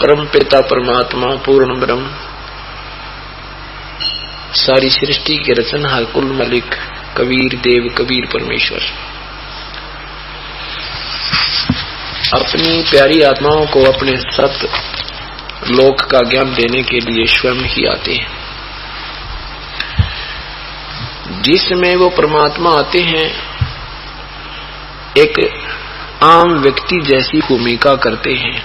परम पिता परमात्मा पूर्ण ब्रह्म, सारी सृष्टि के रचनहार कुल मालिक कबीर देव कबीर परमेश्वर अपनी प्यारी आत्माओं को अपने सत लोक का ज्ञान देने के लिए स्वयं ही आते हैं। जिसमें वो परमात्मा आते हैं एक आम व्यक्ति जैसी भूमिका करते हैं,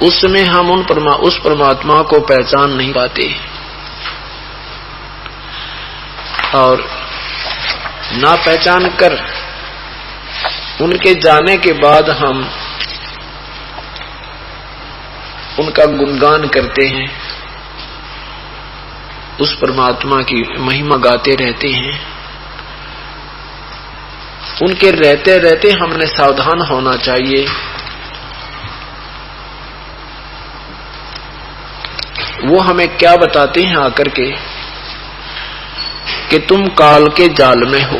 उसमें हम उस परमात्मा को पहचान नहीं पाते और ना पहचान कर उनके जाने के बाद हम उनका गुणगान करते हैं, उस परमात्मा की महिमा गाते रहते हैं। उनके रहते रहते हमने सावधान होना चाहिए। वो हमें क्या बताते हैं आकर के कि तुम काल के जाल में हो।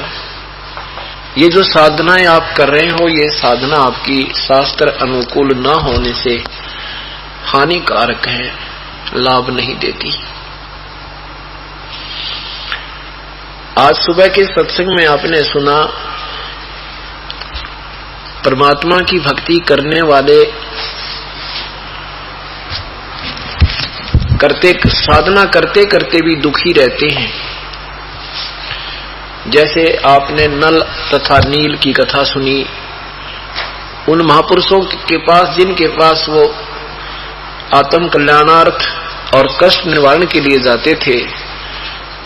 ये जो साधनाएं आप कर रहे हो, ये साधना आपकी शास्त्र अनुकूल न होने से हानिकारक है, लाभ नहीं देती। आज सुबह के सत्संग में आपने सुना परमात्मा की भक्ति करने वाले साधना करते करते भी दुखी रहते हैं। जैसे आपने नल तथा नील की कथा सुनी, उन महापुरुषों के पास जिनके पास वो आत्म कल्याणार्थ और कष्ट निवारण के लिए जाते थे,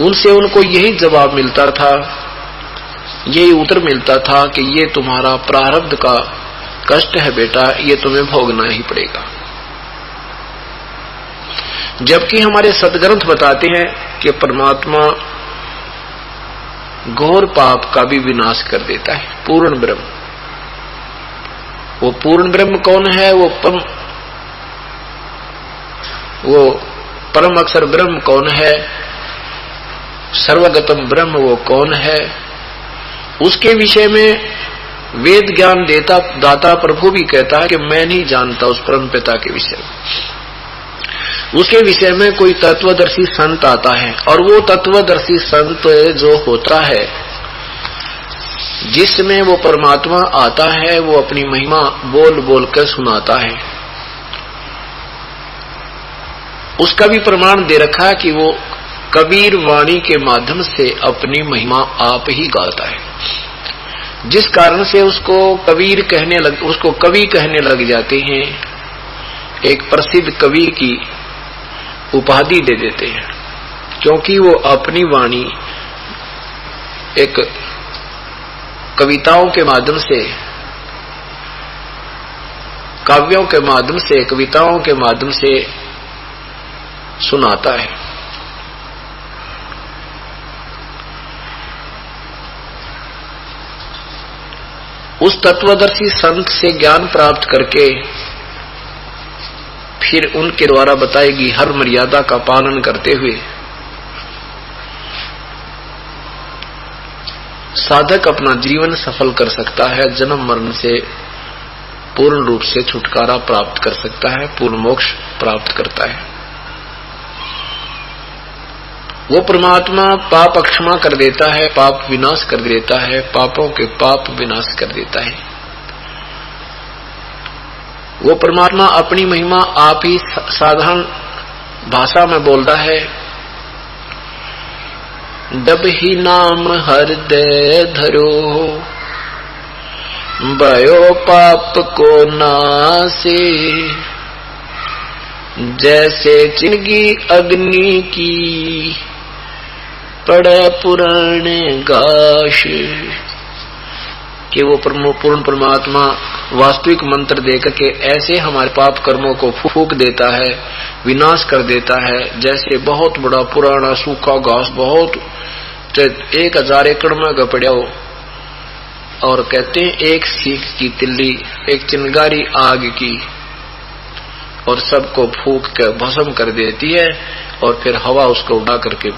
उनसे उनको यही जवाब मिलता था, यही उत्तर मिलता था कि ये तुम्हारा प्रारब्ध का कष्ट है बेटा, ये तुम्हें भोगना ही पड़ेगा। जबकि हमारे सदग्रंथ बताते हैं कि परमात्मा घोर पाप का भी विनाश कर देता है। पूर्ण ब्रह्म, वो पूर्ण ब्रह्म कौन है? वो परम अक्षर ब्रह्म कौन है? सर्वगतम ब्रह्म वो कौन है? उसके विषय में वेद ज्ञान दाता प्रभु भी कहता है कि मैं नहीं जानता उस परम पिता के विषय में। उसके विषय में कोई तत्वदर्शी संत आता है, और वो तत्वदर्शी संत जो होता है, जिसमें वो परमात्मा आता है, वो अपनी महिमा बोल बोल कर सुनाता है। उसका भी प्रमाण दे रखा है कि वो कबीर वाणी के माध्यम से अपनी महिमा आप ही गाता है, जिस कारण से उसको कवि कहने लग जाते हैं। एक प्रसिद्ध कवि की उपाधि दे देते हैं, क्योंकि वो अपनी वाणी एक कविताओं के माध्यम से, काव्यों के माध्यम से, कविताओं के माध्यम से सुनाता है। उस तत्वदर्शी संत से ज्ञान प्राप्त करके फिर उनके द्वारा बताएगी हर मर्यादा का पालन करते हुए साधक अपना जीवन सफल कर सकता है, जन्म मरण से पूर्ण रूप से छुटकारा प्राप्त कर सकता है, पूर्ण मोक्ष प्राप्त करता है। वो परमात्मा पाप क्षमा कर देता है, पाप विनाश कर देता है, पापों के पाप विनाश कर देता है। वो परमात्मा अपनी महिमा आप ही साधारण भाषा में बोलता है। जब ही नाम हृदय धरो, भयो पाप को नासे, जैसे चिंगी अग्नि की पड़े पुराने घास। कि वो पूर्ण परमात्मा वास्तविक मंत्र देकर के ऐसे हमारे पाप कर्मों को फूंक देता है, विनाश कर देता है, जैसे बहुत बड़ा पुराना सूखा घास बहुत 1000 एकड़ में गपड़ा हो, और कहते हैं एक सीख की तिल्ली, एक चिंगारी आग की, और सबको फूंक कर भस्म कर देती है, और फिर हवा उसको उड़ा करके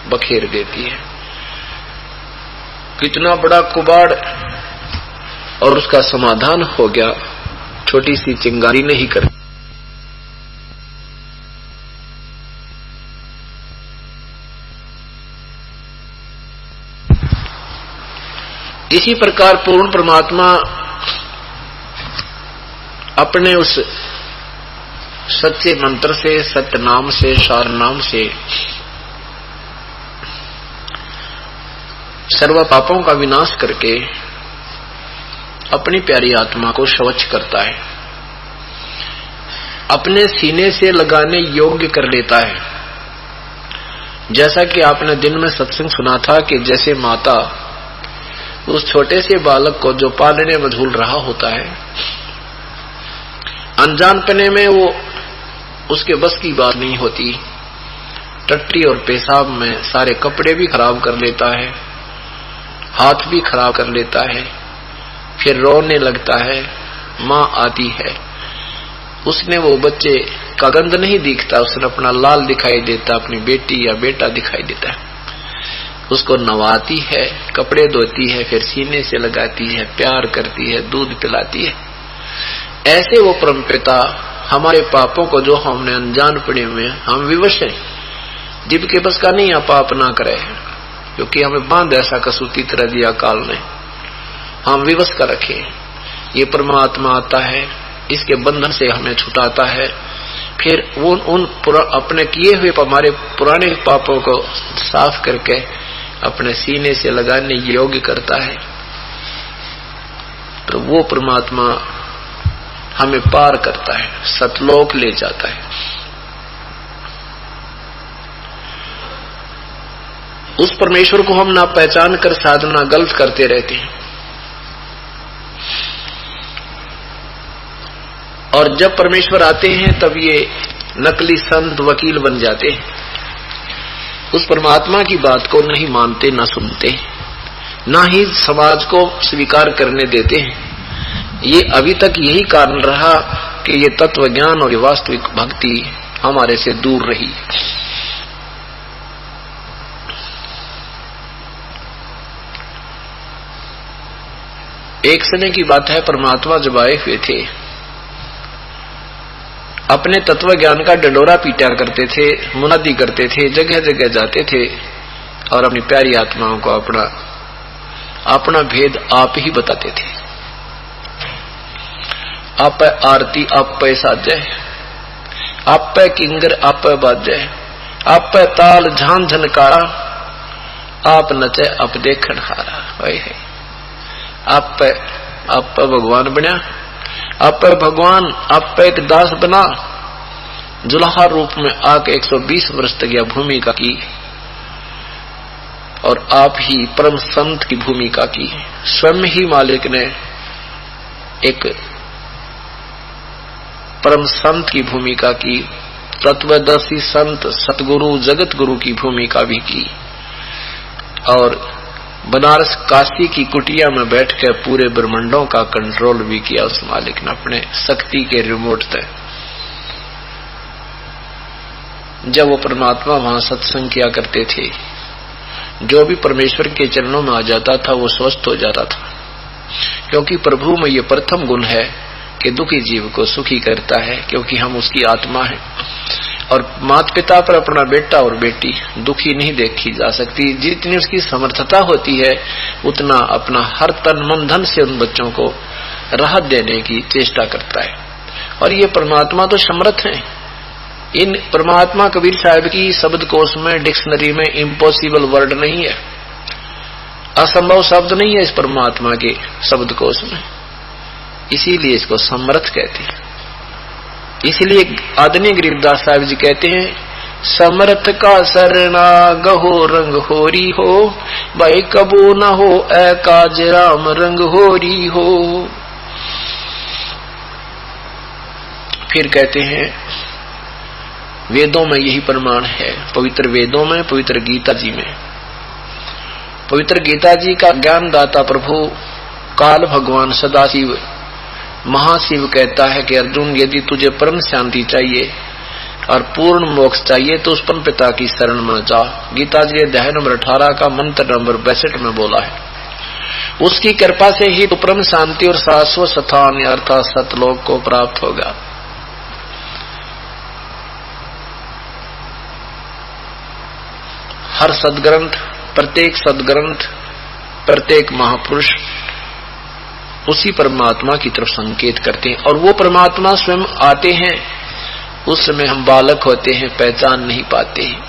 बखेर देती है। कितना बड़ा कुबाड़, और उसका समाधान हो गया, छोटी सी चिंगारी नहीं कर। इसी प्रकार पूर्ण परमात्मा अपने उस सच्चे मंत्र से, सत्य नाम से, सार नाम से सर्व पापों का विनाश करके अपनी प्यारी आत्मा को स्वच्छ करता है, अपने सीने से लगाने योग्य कर लेता है। जैसा कि आपने दिन में सत्संग सुना था कि जैसे माता उस छोटे से बालक को जो पालने में झूल रहा होता है, अनजानपने में वो उसके बस की बात नहीं होती, टट्टी और पेशाब में सारे कपड़े भी खराब कर लेता है, हाथ भी खराब कर लेता है, फिर रोने लगता है। माँ आती है, उसने वो बच्चे का गंध नहीं दिखता, उसने अपना लाल दिखाई देता, अपनी बेटी या बेटा दिखाई देता है। उसको नवाती है, कपड़े धोती है, फिर सीने से लगाती है, प्यार करती है, दूध पिलाती है। ऐसे वो परमपिता हमारे पापों को जो हमने अनजानपने में हम विवश हैं, जिब के बस का नहीं, पाप ना करे, क्योंकि हमें बांध ऐसा कसूती तरह दिया काल ने, हम विवश कर रखे। ये परमात्मा आता है, इसके बंधन से हमें छुटाता है, फिर उन अपने किए हुए हमारे पुराने पापों को साफ करके अपने सीने से लगाने योग्य करता है। तो वो परमात्मा हमें पार करता है, सतलोक ले जाता है। उस परमेश्वर को हम ना पहचान कर साधना गलत करते रहते हैं, और जब परमेश्वर आते हैं तब ये नकली संत वकील बन जाते हैं, उस परमात्मा की बात को नहीं मानते, ना सुनते, ना ही समाज को स्वीकार करने देते हैं। ये अभी तक यही कारण रहा कि ये तत्व ज्ञान और ये वास्तविक भक्ति हमारे से दूर रही। एक समय की बात है, परमात्मा जब आए हुए थे, अपने तत्व ज्ञान का डंडोरा पीटा करते थे, मुनादी करते थे, जगह जगह जाते थे और अपनी प्यारी आत्माओं को अपना भेद आप ही बताते थे। आप आरती आप साजय, आप किंगर आप बाजय, आप ताल झान झनकारा, आप नचे आप देखन हारा। वही है, आप भगवान बना, आप भगवान आप एक दास बना, जुलाहा रूप में आके 120 वर्ष तक यह भूमिका की, और आप ही परम संत की भूमिका की। स्वयं ही मालिक ने एक परम संत की भूमिका की, तत्वदर्शी संत सतगुरु जगत गुरु की भूमिका भी की, और बनारस काशी की कुटिया में बैठकर पूरे ब्रह्मांडों का कंट्रोल भी किया उस मालिक ने अपने शक्ति के रिमोट से। जब वो परमात्मा वहां सत्संग किया करते थे, जो भी परमेश्वर के चरणों में आ जाता था वो स्वस्थ हो जाता था, क्योंकि प्रभु में ये प्रथम गुण है कि दुखी जीव को सुखी करता है, क्योंकि हम उसकी आत्मा है। और माता पिता पर अपना बेटा और बेटी दुखी नहीं देखी जा सकती, जितनी उसकी समर्थता होती है उतना अपना हर तन मन धन से उन बच्चों को राहत देने की चेष्टा करता है। और ये परमात्मा तो समर्थ है। इन परमात्मा कबीर साहब की शब्द कोश में, डिक्शनरी में इम्पॉसिबल वर्ड नहीं है, असंभव शब्द नहीं है इस परमात्मा के शब्द कोश में, इसीलिए इसको समर्थ कहते हैं। इसलिए आदरणीय गरीबदास साहब जी कहते हैं, समर्थ का सरना गहो रंग होरी हो, भाई कबू न हो ए काज राम रंग होरी हो। फिर कहते हैं, वेदों में यही प्रमाण है, पवित्र वेदों में, पवित्र गीता जी में। पवित्र गीता जी का ज्ञानदाता प्रभु काल भगवान सदाशिव महाशिव कहता है कि अर्जुन, यदि तुझे परम शांति चाहिए और पूर्ण मोक्ष चाहिए तो उस परम पिता की शरण में जा। गीता जी अध्याय नंबर 18 का मंत्र नंबर 62 में बोला है। उसकी कृपा से ही तो परम शांति और शाश्वत स्थान अर्थात सतलोक को प्राप्त होगा। हर सदग्रंथ, प्रत्येक सदग्रंथ, प्रत्येक महापुरुष उसी परमात्मा की तरफ संकेत करते हैं और वो परमात्मा स्वयं आते हैं। उस समय हम बालक होते हैं, पहचान नहीं पाते हैं।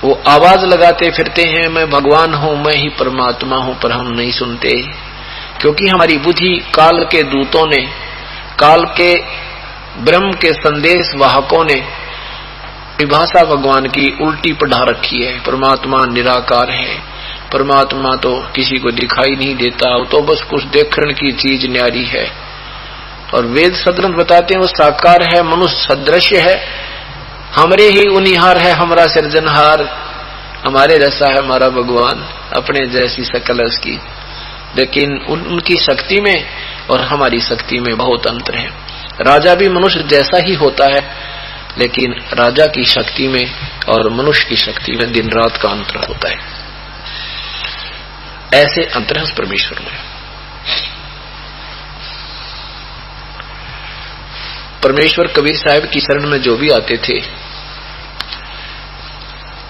वो आवाज लगाते फिरते हैं, मैं भगवान हूं, मैं ही परमात्मा हूं, पर हम नहीं सुनते क्योंकि हमारी बुद्धि काल के दूतों ने, काल के ब्रह्म के संदेश वाहकों ने परिभाषा भगवान की उल्टी पढ़ा रखी है। परमात्मा निराकार है, परमात्मा तो किसी को दिखाई नहीं देता, तो बस कुछ देखने की चीज न्यारी है। और वेद सदग्रंथ बताते हैं वो साकार है, मनुष्य सदृश्य है, हमरे ही उनिहार है, हमारा सृजनहार, हमारे जैसा है हमारा भगवान, अपने जैसी शकल है उसकी। लेकिन उनकी शक्ति में और हमारी शक्ति में बहुत अंतर है। राजा भी मनुष्य जैसा ही होता है, लेकिन राजा की शक्ति में और मनुष्य की शक्ति में दिन रात का अंतर होता है। ऐसे अंतर है उस परमेश्वर में। परमेश्वर कबीर साहब की शरण में जो भी आते थे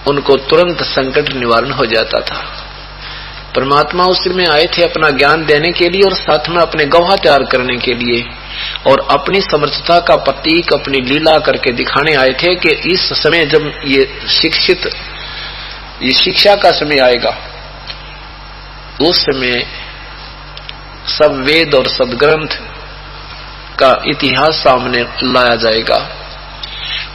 उनको तुरंत संकट निवारण हो जाता था। परमात्मा उस में आए थे अपना ज्ञान देने के लिए और साथ में अपने गवाह तैयार करने के लिए और अपनी समर्थता का प्रतीक अपनी लीला करके दिखाने आए थे कि इस समय जब ये शिक्षा का समय आएगा, उस समय सब वेद और सदग्रंथ का इतिहास सामने लाया जाएगा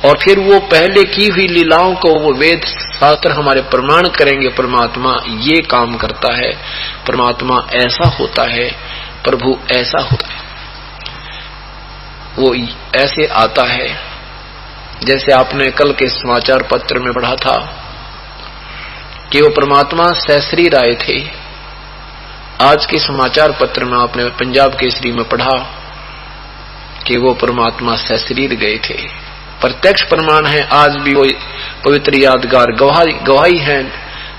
और फिर वो पहले की हुई लीलाओं को वो वेद शास्त्र हमारे प्रमाण करेंगे। परमात्मा ये काम करता है, परमात्मा ऐसा होता है, प्रभु ऐसा होता है, वो ऐसे आता है। जैसे आपने कल के समाचार पत्र में पढ़ा था कि वो परमात्मा सशरीर आए थे। आज के समाचार पत्र में आपने पंजाब केसरी में पढ़ा कि वो परमात्मा सशरीर गए थे। प्रत्यक्ष प्रमाण है, आज भी वो पवित्र यादगार गवाही है,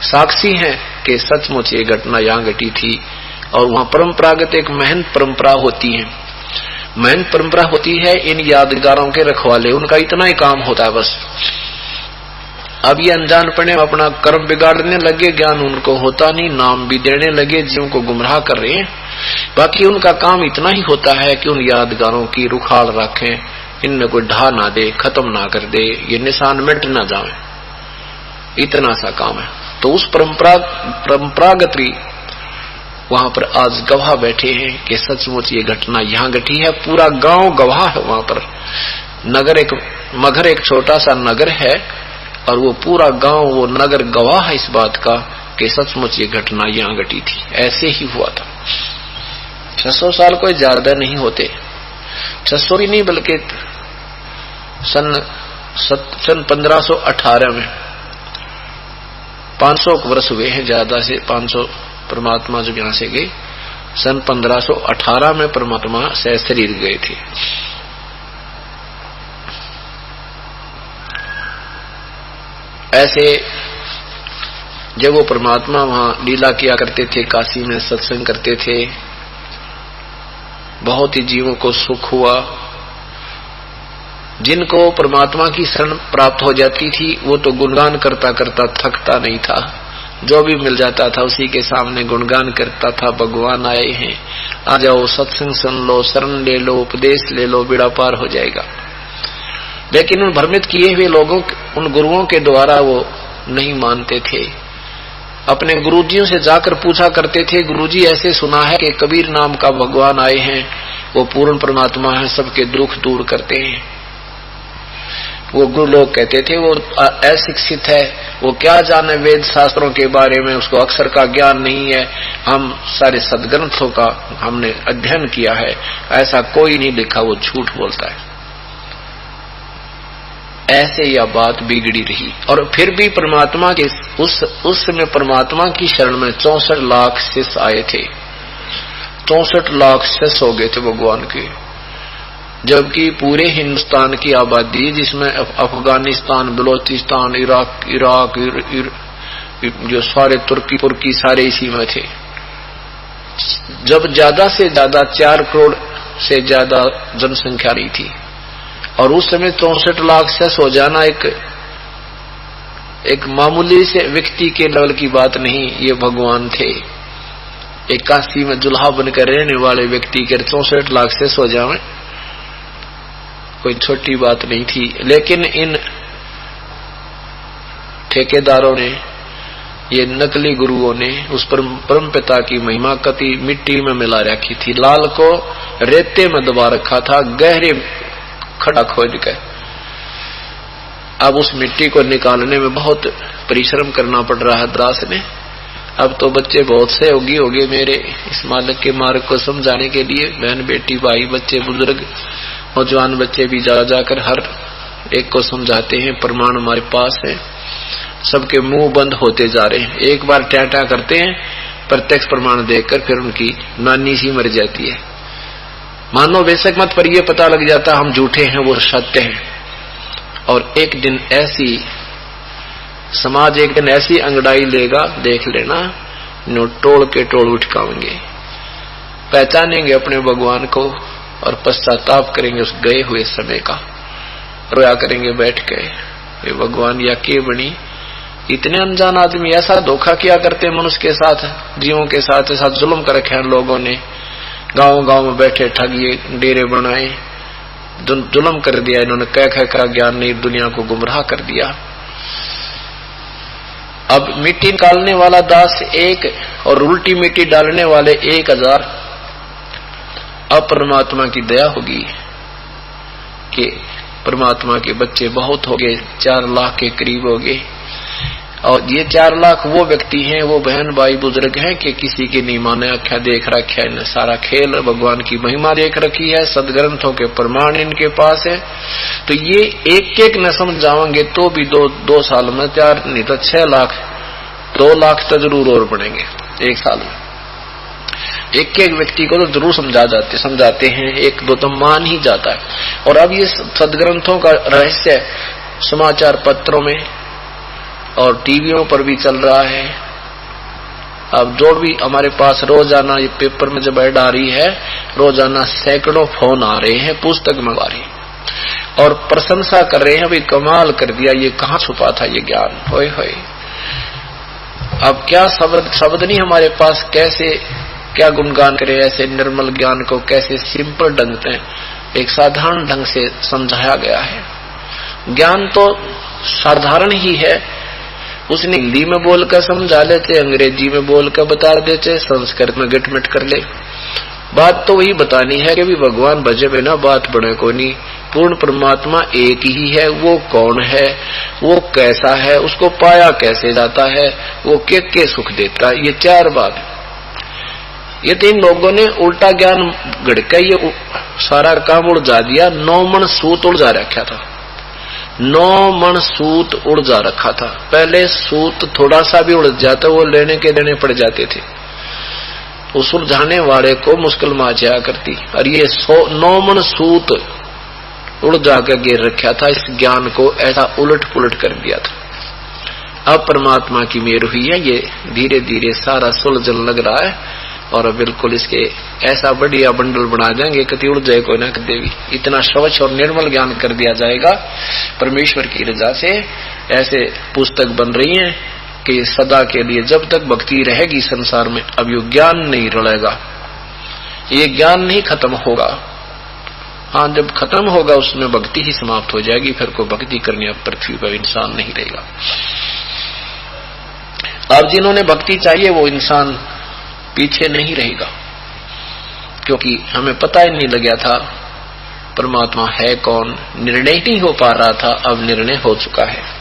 साक्षी है कि सचमुच ये घटना यहाँ घटी थी। और वहां परंपरागत एक महंत परंपरा होती है, महंत परंपरा होती है इन यादगारों के रखवाले, उनका इतना ही काम होता है बस। अब ये अनजान पड़े अपना कर्म बिगाड़ने लगे, ज्ञान उनको होता नहीं, नाम भी देने लगे, जीवों को गुमराह कर रहे हैं। बाकी उनका काम इतना ही होता है कि उन यादगारों की रुखाड़ रखें, इनमें कोई ढा ना दे, खत्म ना कर दे, ये निशान मिट ना जाए, इतना सा काम है। तो उस परंपरागत वहां पर आज गवाह बैठे हैं कि सचमुच ये घटना यहाँ घटी है। पूरा गांव गवाह है वहां पर। मगर एक छोटा सा नगर है और वो पूरा गांव, वो नगर गवाह है इस बात का कि सचमुच ये घटना यहाँ घटी थी, ऐसे ही हुआ था। 600 साल कोई ज्यादा नहीं होते, 600 भी नहीं, बल्कि सन 1518 में 500 वर्ष हुए हैं, ज्यादा से 500 परमात्मा जब यहां से गए, सन 1518 में परमात्मा सशरीर गए थे। ऐसे जब वो परमात्मा वहां लीला किया करते थे, काशी में सत्संग करते थे, बहुत ही जीवों को सुख हुआ। जिनको परमात्मा की शरण प्राप्त हो जाती थी वो तो गुणगान करता करता थकता नहीं था, जो भी मिल जाता था उसी के सामने गुणगान करता था, भगवान आए हैं, आ जाओ सत्संग सुन लो, शरण ले लो, उपदेश ले लो, बेड़ा पार हो जाएगा। लेकिन उन भ्रमित किए हुए लोगों, उन गुरुओं के द्वारा वो नहीं मानते थे। अपने गुरुजियों से जाकर पूछा करते थे, गुरुजी ऐसे सुना है कि कबीर नाम का भगवान आए हैं, वो पूर्ण परमात्मा है, सबके दुख दूर करते हैं। वो गुरु लोग कहते थे वो अशिक्षित है, वो क्या जाने वेद शास्त्रों के बारे में, उसको अक्षर का ज्ञान नहीं है, हम सारे सदग्रंथों का हमने अध्ययन किया है, ऐसा कोई नहीं लिखा, वो झूठ बोलता है। ऐसे यह बात बिगड़ी रही। और फिर भी परमात्मा के उस समय परमात्मा की शरण में 64 लाख शिष्य आए थे, 64 लाख शिष्य हो गए थे भगवान के। जबकि पूरे हिंदुस्तान की आबादी, जिसमें अफगानिस्तान, बलोचिस्तान, इराक, जो सारे तुर्की सारे इसी में थे। जब ज्यादा से ज्यादा 4 करोड़ से ज्यादा जनसंख्या नहीं थी, और उस समय 64 लाख से हो जाना एक मामूली से व्यक्ति के लेवल की बात नहीं। ये भगवान थे। 81 में जुल्हा बनकर रहने वाले व्यक्ति के 64 लाख से हो जाए कोई छोटी बात नहीं थी। लेकिन इन ठेकेदारों ने, ये नकली गुरुओं ने उस परम पिता की महिमा कति मिट्टी में मिला रखी थी। लाल को रेते में दबा रखा था, गहरे खड़ा खोद कर। अब उस मिट्टी को निकालने में बहुत परिश्रम करना पड़ रहा है दास ने। अब तो बच्चे बहुत से होगे मेरे इस मालिक के मार्ग को समझाने के लिए। बहन बेटी भाई बच्चे बुजुर्ग नौजवान बच्चे भी जाकर हर एक को समझाते हैं। प्रमाण हमारे पास है, सबके मुंह बंद होते जा रहे हैं। एक बार टाटा करते हैं, प्रत्यक्ष प्रमाण देखकर फिर उनकी नानी सी मर जाती है। मानो बेशक मत, पर यह पता लग जाता हम झूठे हैं, वो सत्य हैं। और एक दिन ऐसी समाज एक दिन ऐसी अंगड़ाई लेगा, देख लेना, नो टोल के टोल उठकावेंगे, पहचानेंगे अपने भगवान को और पश्चाताप करेंगे उस गए हुए समय का। रोया करेंगे बैठ के, ये भगवान या के बनी। इतने अनजान आदमी ऐसा धोखा किया करते मनुष्य के साथ, जीवों के साथ ऐसा जुल्म कर रखे हैं लोगों ने। गांव में बैठे ठगिए डेरे बनाए, जुल्म कर दिया इन्होंने। कह का ज्ञान नहीं, दुनिया को गुमराह कर दिया। अब मिट्टी निकालने वाला दास 1 और उल्टी मिट्टी डालने वाले 1000। अब परमात्मा की दया होगी कि परमात्मा के बच्चे बहुत हो गए, 4 लाख के करीब हो गए। और ये 4 लाख वो व्यक्ति हैं, वो बहन भाई बुजुर्ग हैं कि किसी की नहीं माने आख्या देख रखा है, सारा खेल भगवान की महिमा देख रखी है, सदग्रंथों के प्रमाण इनके पास है। तो ये एक न समझावेंगे तो भी 2 साल में 4 नहीं तो 6 लाख 2 लाख तो जरूर और बढ़ेंगे 1 साल में। एक व्यक्ति को तो जरूर समझाते हैं, 1-2 तो मान ही जाता है। और अब ये सदग्रंथों का रहस्य समाचार पत्रों में और टीवियों पर भी चल रहा है। अब जो भी हमारे पास रोजाना ये पेपर में जब ऐड आ रही है, रोजाना सैकड़ों फोन आ रहे हैं, पुस्तक मंगा रहे हैं और प्रशंसा कर रहे हैं, भाई कमाल कर दिया, ये कहाँ छुपा था ये ज्ञान, होय होय। अब क्या शब्द नहीं हमारे पास, कैसे क्या गुणगान करे ऐसे निर्मल ज्ञान को, कैसे सिंपल ढंग से एक साधारण ढंग से समझाया गया है। ज्ञान तो साधारण ही है, उसने हिंदी में बोलकर समझा लेते, अंग्रेजी में बोलकर बता देते, संस्कृत में गिटमिट कर ले। बात तो वही बतानी है कि भी भगवान भजे बिना बात बने को नहीं। पूर्ण परमात्मा एक ही है, वो कौन है, वो कैसा है, उसको पाया कैसे जाता है, वो के सुख देता है, ये 4 बात। ये 3 लोगों ने उल्टा ज्ञान गड़का ये सारा काम उलझा दिया। 9 मन सूत उलझा रखा था, 9 मन सूत उलझा रखा था। पहले सूत थोड़ा सा भी उलझ जाता वो लेने के देने पड़ जाते थे, उस उलझाने वाले को मुश्किल में आ जाया करती। और ये 9 मन सूत उलझा के गिर रखा था, इस ज्ञान को ऐसा उलट पुलट कर दिया था। अब परमात्मा की मेहर हुई है, ये धीरे धीरे सारा सुलझन लग रहा है और बिल्कुल इसके ऐसा बढ़िया बंडल बना देंगे कति उड़ जाए कोई ना देवी। इतना स्वच्छ और निर्मल ज्ञान कर दिया जाएगा परमेश्वर की रजा से। ऐसे पुस्तक बन रही हैं कि सदा के लिए जब तक भक्ति रहेगी संसार में, अब ये ज्ञान नहीं रलेगा, ये ज्ञान नहीं खत्म होगा। हाँ, जब खत्म होगा उसमें भक्ति ही समाप्त हो जाएगी, फिर कोई भक्ति करने अब पृथ्वी पर इंसान नहीं रहेगा। अब जिन्होंने भक्ति चाहिए वो इंसान पीछे नहीं रहेगा, क्योंकि हमें पता ही नहीं लगा था परमात्मा है कौन, निर्णय नहीं हो पा रहा था, अब निर्णय हो चुका है।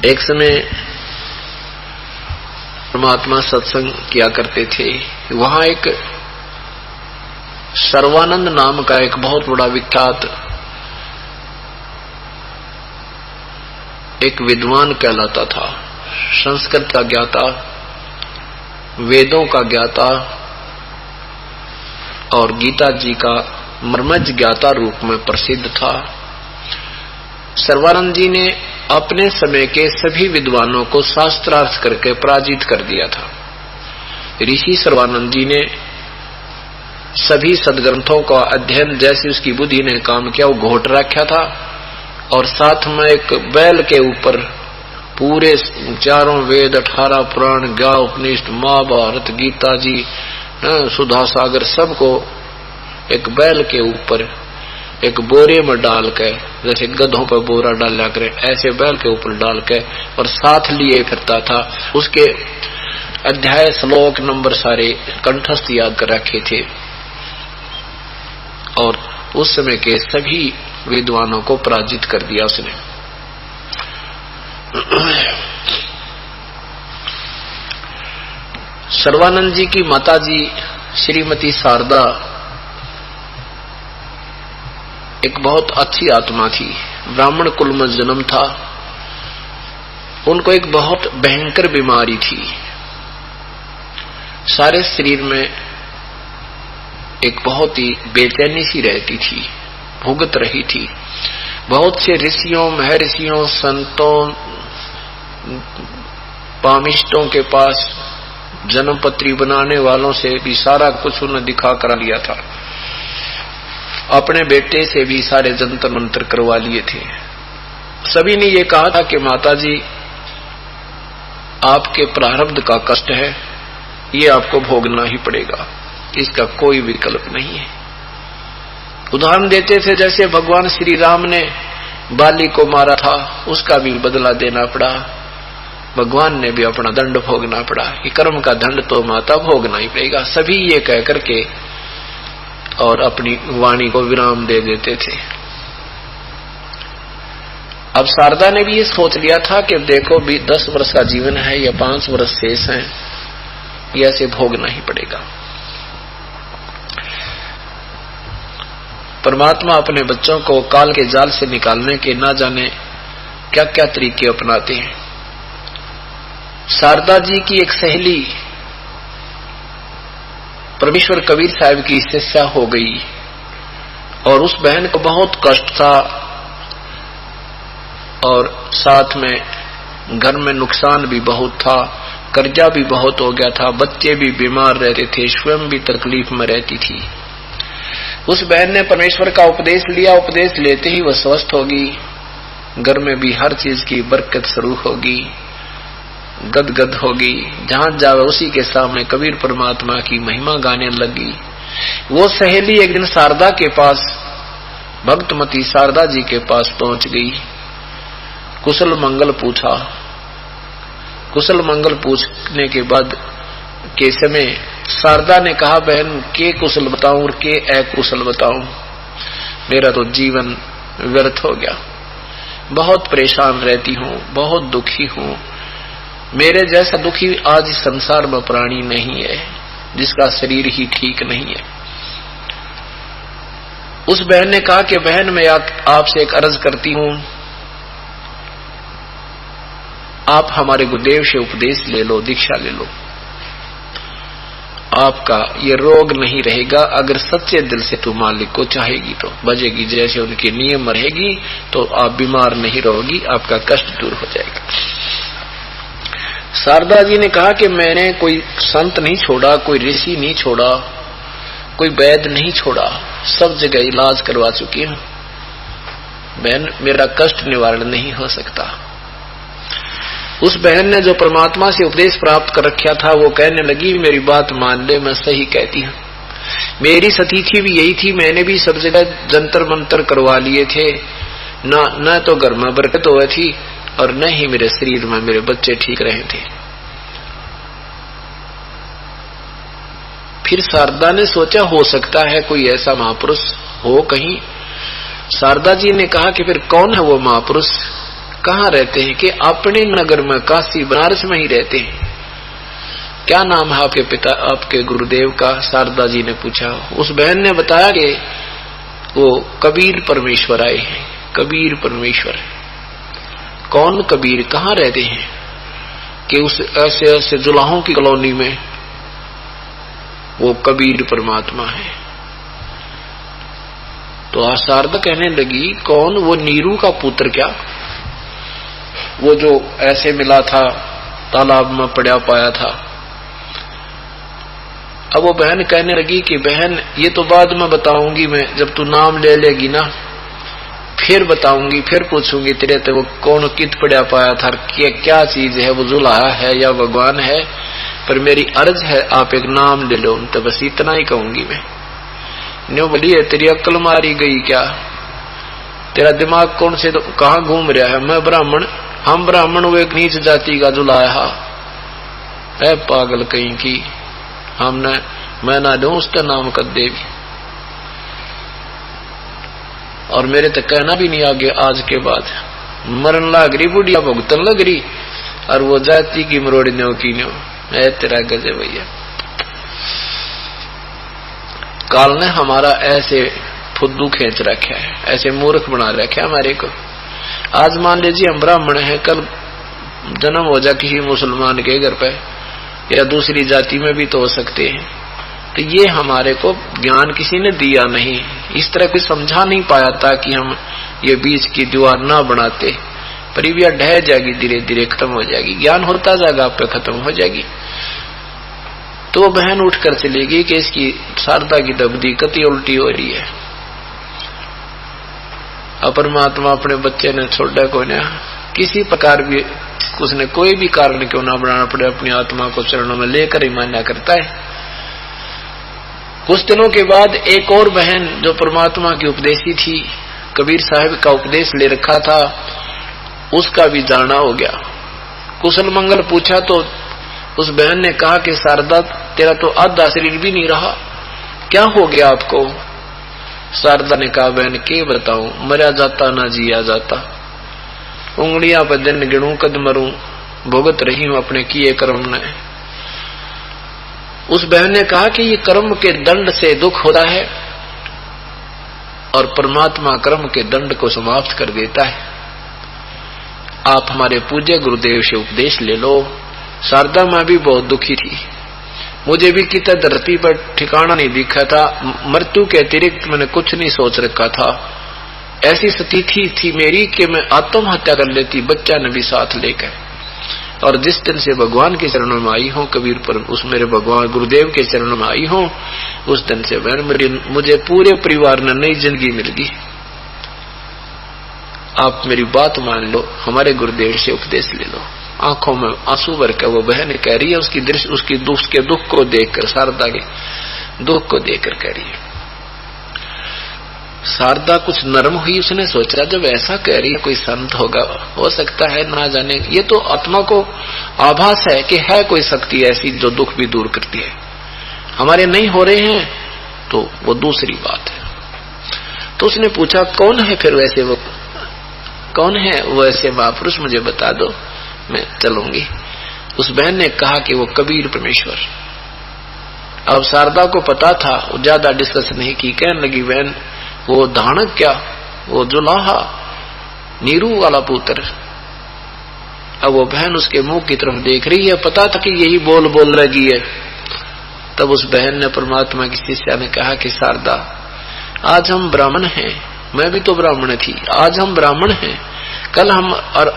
एक समय परमात्मा सत्संग किया करते थे, वहां एक सर्वानंद नाम का एक बहुत बड़ा विख्यात एक विद्वान कहलाता था, संस्कृत का ज्ञाता, वेदों का ज्ञाता और गीता जी का मर्मज्ञ ज्ञाता रूप में प्रसिद्ध था। सर्वानंद जी ने अपने समय के सभी विद्वानों को शास्त्रार्थ करके पराजित कर दिया था। ऋषि सर्वानंद जी ने सभी सदग्रंथों का अध्ययन जैसे उसकी बुद्धि ने काम किया वो घोट रखा था, और साथ में एक बैल के ऊपर पूरे चारों वेद, 18 पुराण, 11 उपनिषद, महाभारत, गीता जी, सुधा सागर सबको एक बैल के ऊपर एक बोरे में डाल के, जैसे गधों पर बोरा डाला करे ऐसे बैल के ऊपर डाल के और साथ लिए फिरता था। उसके अध्याय, श्लोक, नंबर सारे कंठस्थ याद कर रखे थे, और उस समय के सभी विद्वानों को पराजित कर दिया उसने। सर्वानंद जी की माताजी श्रीमती शारदा एक बहुत अच्छी आत्मा थी, ब्राह्मण कुल में जन्म था। उनको एक बहुत भयंकर बीमारी थी, सारे शरीर में एक बहुत ही बेचैनी सी रहती थी, भुगत रही थी। बहुत से ऋषियों, महर्षियों, संतों, पामिष्टों के पास जन्म पत्री बनाने वालों से भी सारा कुछ उन्हें दिखा करा लिया था। अपने बेटे से भी सारे जंतर मंत्र करवा लिए थे। सभी ने ये कहा था कि माताजी आपके प्रारब्ध का कष्ट है, ये आपको भोगना ही पड़ेगा, इसका कोई विकल्प नहीं है। उदाहरण देते थे जैसे भगवान श्री राम ने बाली को मारा था, उसका भी बदला देना पड़ा, भगवान ने भी अपना दंड भोगना पड़ा, कि कर्म का दंड तो माता भोगना ही पड़ेगा। सभी ये कह करके और अपनी वाणी को विराम दे देते थे। अब शारदा ने भी ये सोच लिया था कि देखो भी 10 वर्ष का जीवन है या 5 वर्ष शेष है, ये ऐसे भोगना ही पड़ेगा। परमात्मा अपने बच्चों को काल के जाल से निकालने के ना जाने क्या क्या तरीके अपनाते हैं। शारदा जी की एक सहेली परमेश्वर कबीर साहब की शिष्या हो गई, और उस बहन को बहुत कष्ट था, और साथ में घर में नुकसान भी बहुत था, कर्जा भी बहुत हो गया था, बच्चे भी बीमार रहते थे, स्वयं भी तकलीफ में रहती थी। उस बहन ने परमेश्वर का उपदेश लिया, उपदेश लेते ही वह स्वस्थ होगी, घर में भी हर चीज की बरकत शुरू होगी, गदगद होगी, जहां जावे उसी के सामने कबीर परमात्मा की महिमा गाने लगी। वो सहेली एक दिन शारदा के पास, भक्तमती शारदा जी के पास पहुंच गई, कुशल मंगल पूछा। कुशल मंगल पूछने के बाद के समय शारदा ने कहा, बहन के कुशल बताऊं और के अकुशल बताऊं, मेरा तो जीवन व्यर्थ हो गया, बहुत परेशान रहती हूं, बहुत दुखी हूं, मेरे जैसा दुखी आज इस संसार में प्राणी नहीं है, जिसका शरीर ही ठीक नहीं है। उस बहन ने कहा कि बहन मैं आपसे एक अर्ज करती हूं, आप हमारे गुरुदेव से उपदेश ले लो, दीक्षा ले लो, आपका ये रोग नहीं रहेगा। अगर सच्चे दिल से तू मालिक को चाहेगी तो, बजेगी जैसे उनके नियम रहेगी तो आप बीमार नहीं रहोगी, आपका कष्ट दूर हो जाएगा। शारदा जी ने कहा कि मैंने कोई संत नहीं छोड़ा, कोई ऋषि नहीं छोड़ा, कोई वैद्य नहीं छोड़ा, सब जगह इलाज करवा चुकी हूं, बहन मेरा कष्ट निवारण नहीं हो सकता। उस बहन ने जो परमात्मा से उपदेश प्राप्त कर रखा था वो कहने लगी, मेरी बात मान ले, मैं सही कहती हूं, मेरी सतीथी भी यही थी, मैंने भी सब जगह जंतर मंतर करवा लिए थे, न तो घर में बरकत हुई थी और न ही मेरे शरीर में मेरे बच्चे ठीक रहे थे। फिर शारदा ने सोचा हो सकता है कोई ऐसा महापुरुष हो कहीं। शारदा जी ने कहा कि फिर कौन है वो महापुरुष, कहाँ रहते हैं? कि अपने नगर में, काशी बनारस में ही रहते हैं। क्या नाम है आपके पिता, आपके गुरुदेव का? शारदा जी ने पूछा। उस बहन ने बताया कि वो कबीर परमेश्वर आए हैं। कबीर परमेश्वर कौन? कबीर कहाँ रहते हैं? कि उस ऐसे ऐसे जुलाहों की कॉलोनी में वो कबीर परमात्मा है। तो शारदा कहने लगी, कौन? वो नीरू का पुत्र क्या? वो जो ऐसे मिला था, तालाब में पड़ा पाया था। अब वो बहन कहने लगी कि बहन ये तो बाद में बताऊंगी मैं, जब तू नाम ले लेगी ना फिर बताऊंगी, फिर पूछूंगी तेरे तो वो कौन कित पड़ा पाया था, क्या चीज है, वो जुलाहा है या भगवान है, पर मेरी अर्ज है आप एक नाम ले लो। तो बस इतना ही कहूंगी मैं। न्यू बोलिए, तेरी अक्ल मारी गई क्या? तेरा दिमाग कौन से कहाँ घूम रहा है? मैं ब्राह्मण, हम ब्राह्मण, वो एक नीच जाति का जुलाहा है, पागल कहीं की। हमने मैं ना दूं उसका नाम कर देवी, और मेरे तक कहना भी नहीं आगे आज के बाद। मरण लाग रही बुढ़िया, भुगतन लग रही, और वो जाति की मरोड़ी न्यो की न्यो है। तेरा गजे भैया, काल ने हमारा ऐसे फुद्दू खींच रखा है, ऐसे मूर्ख बना रखा है हमारे को। आज मान लीजिए हम ब्राह्मण हैं, कल जन्म हो जाए किसी मुसलमान के घर पे या दूसरी जाति में भी तो हो सकते हैं। तो ये हमारे को ज्ञान किसी ने दिया नहीं, इस तरह कोई समझा नहीं पाया था कि हम ये बीच की दीवार ना बनाते, पर ये ढह जाएगी, धीरे धीरे खत्म हो जाएगी, ज्ञान होता जाएगा, आप पे खत्म हो जाएगी। तो वो बहन उठकर चलेगी कि इसकी शारदा की दबदी कति उल्टी हो रही है। परमात्मा अपने बच्चे ने छोड़ा को ना किसी प्रकार भी, उसने कोई भी कारण क्यों ना बनाना पड़े, अपनी आत्मा को चरणों में लेकर ही मान्या करता है। कुछ दिनों के बाद एक और बहन जो परमात्मा की उपदेशी थी, कबीर साहब का उपदेश ले रखा था, उसका भी जाना हो गया। कुशल मंगल पूछा तो उस बहन ने कहा कि शारदा तेरा तो आधा शरीर भी नहीं रहा, क्या हो गया आपको? शारदा ने कहा, बहन के बताऊं, मरा जाता ना जिया जाता, उंगलियां पर दिन गिनूं कद मरूं, भुगत रही हूं अपने किए कर्म ने। उस बहन ने कहा कि ये कर्म के दंड से दुख होता है और परमात्मा कर्म के दंड को समाप्त कर देता है। आप हमारे पूज्य गुरुदेव से उपदेश ले लो। शारदा मां भी बहुत दुखी थी, मुझे भी कितना धरती पर ठिकाना नहीं दिखा था, मृत्यु के अतिरिक्त मैंने कुछ नहीं सोच रखा था। ऐसी स्थिति थी मेरी कि मैं आत्महत्या कर लेती, बच्चा ने भी साथ लेकर। और जिस दिन से भगवान के चरणों में आई हूं, कबीर पर उस मेरे भगवान गुरुदेव के चरणों में आई हूं, उस दिन से मुझे पूरे परिवार ने नई जिंदगी मिल गई। आप मेरी बात मान लो, हमारे गुरुदेव से उपदेश ले लो। आंखों में आंसू भर कर वो बहन कह रही है, उसकी दृष्टि उसके दुख को देखकर, शारदा के दुख को देखकर कह रही है। शारदा कुछ नरम हुई, उसने सोचा जब ऐसा कह रही है कोई संत होगा, हो सकता है, ना जाने, ये तो आत्मा को आभास है कि है कोई शक्ति ऐसी जो दुख भी दूर करती है। हमारे नहीं हो रहे हैं तो वो दूसरी बात है। तो उसने पूछा कौन है फिर वैसे, वो कौन है वो ऐसे महापुरुष, मुझे बता दो, मैं चलूंगी। उस बहन ने कहा कि वो कबीर परमेश्वर। अब शारदा को पता था, ज्यादा डिस्कस नहीं की, कहने लगी बहन वो धानक क्या, वो जुलाहा नीरू वाला पुत्र। अब वो बहन उसके मुंह की तरफ देख रही है, पता था कि यही बोल लगी है। तब उस बहन ने, परमात्मा की शिष्या ने कहा कि शारदा आज हम ब्राह्मण हैं, मैं भी तो ब्राह्मण थी, आज हम ब्राह्मण हैं, कल हम, और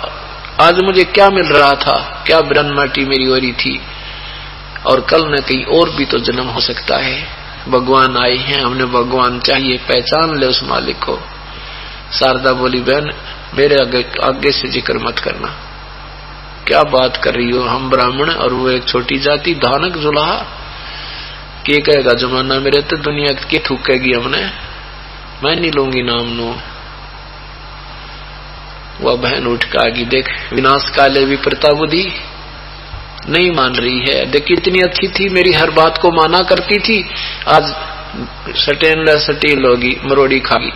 आज मुझे क्या मिल रहा था, क्या ब्रह्म माटी मेरी हो रही थी, और कल न कहीं और भी तो जन्म हो सकता है। भगवान आए हैं, हमने भगवान चाहिए, पहचान ले उस मालिक को। शारदा बोली बहन मेरे आगे से जिक्र मत करना, क्या बात कर रही हो, हम ब्राह्मण और वो एक छोटी जाति धानक जुलाहा, के कहेगा जमाना मेरे तो दुनिया के थूकेगी, हमने मैं नहीं लूंगी नाम नो। वह बहन उठ का आगी, देख विनाश काले विपरीता बुद्धि, नहीं मान रही है। देख कितनी अच्छी थी, मेरी हर बात को माना करती थी, आज सटील होगी, मरोड़ी खागी,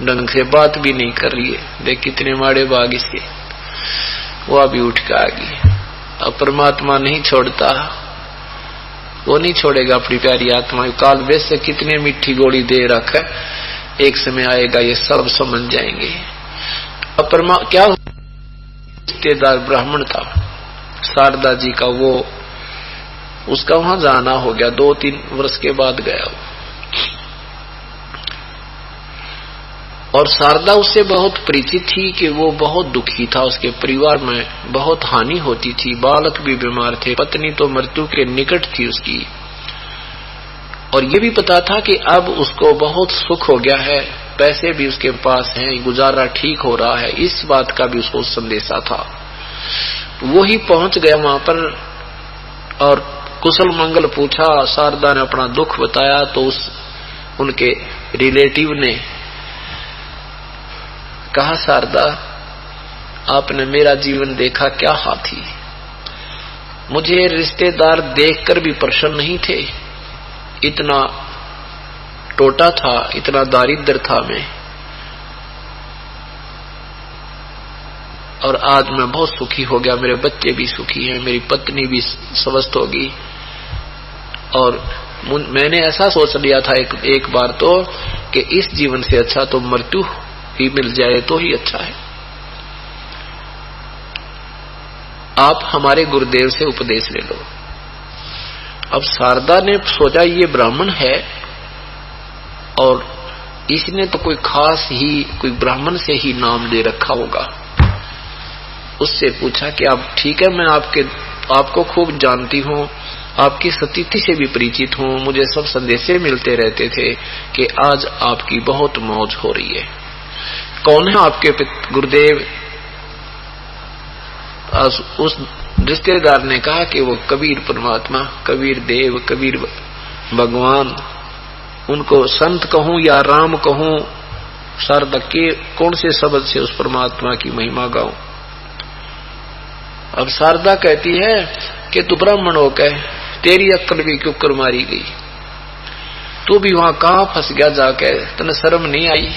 ढंग से बात भी नहीं कर रही है। देख कितने माड़े बाग इसके। वह भी उठ के आ गई। अब परमात्मा नहीं छोड़ता, वो नहीं छोड़ेगा अपनी प्यारी आत्मा। काल वैसे कितने मीठी गोली दे रखा, एक समय आएगा ये सब समझ जाएंगे। अब क्या रिश्तेदार ब्राह्मण था शारदा जी का, वो उसका वहां जाना हो गया, 2-3 वर्ष के बाद गया। और शारदा उससे बहुत परिचित थी कि वो बहुत दुखी था, उसके परिवार में बहुत हानि होती थी, बालक भी बीमार थे, पत्नी तो मृत्यु के निकट थी उसकी। और ये भी पता था कि अब उसको बहुत सुख हो गया है, पैसे भी उसके पास हैं, गुजारा ठीक हो रहा है, इस बात का भी उसको संदेशा था। वो ही पहुंच गया वहां पर और कुशल मंगल पूछा। शारदा ने अपना दुख बताया तो उनके रिलेटिव ने कहा, शारदा आपने मेरा जीवन देखा क्या हाथी, मुझे रिश्तेदार देखकर भी प्रसन्न नहीं थे, इतना टोटा था, इतना दारिद्र था मैं, और आज मैं बहुत सुखी हो गया, मेरे बच्चे भी सुखी हैं, मेरी पत्नी भी स्वस्थ होगी। और मैंने ऐसा सोच लिया था एक बार तो कि इस जीवन से अच्छा तो मृत्यु ही मिल जाए तो ही अच्छा है। आप हमारे गुरुदेव से उपदेश ले लो। अब शारदा ने सोचा ये ब्राह्मण है और इसने तो कोई खास ही कोई ब्राह्मण से ही नाम दे रखा होगा। उससे पूछा कि आप ठीक है, मैं आपको खूब जानती हूँ, आपकी स्थिति से भी परिचित हूँ, मुझे सब संदेशे मिलते रहते थे कि आज आपकी बहुत मौज हो रही है। कौन है आपके गुरुदेव? उस रिश्तेदार ने कहा कि वो कबीर परमात्मा, कबीर देव, कबीर भगवान, उनको संत कहूं या राम कहूं, शारदा के कौन से शब्द से उस परमात्मा की महिमा गाऊं? अब शारदा कहती है कि तू ब्राह्मण हो के तेरी अक्ल भी क्यों कर मारी गई, तू भी वहां कहां फंस गया जाके, तने शर्म नहीं आई?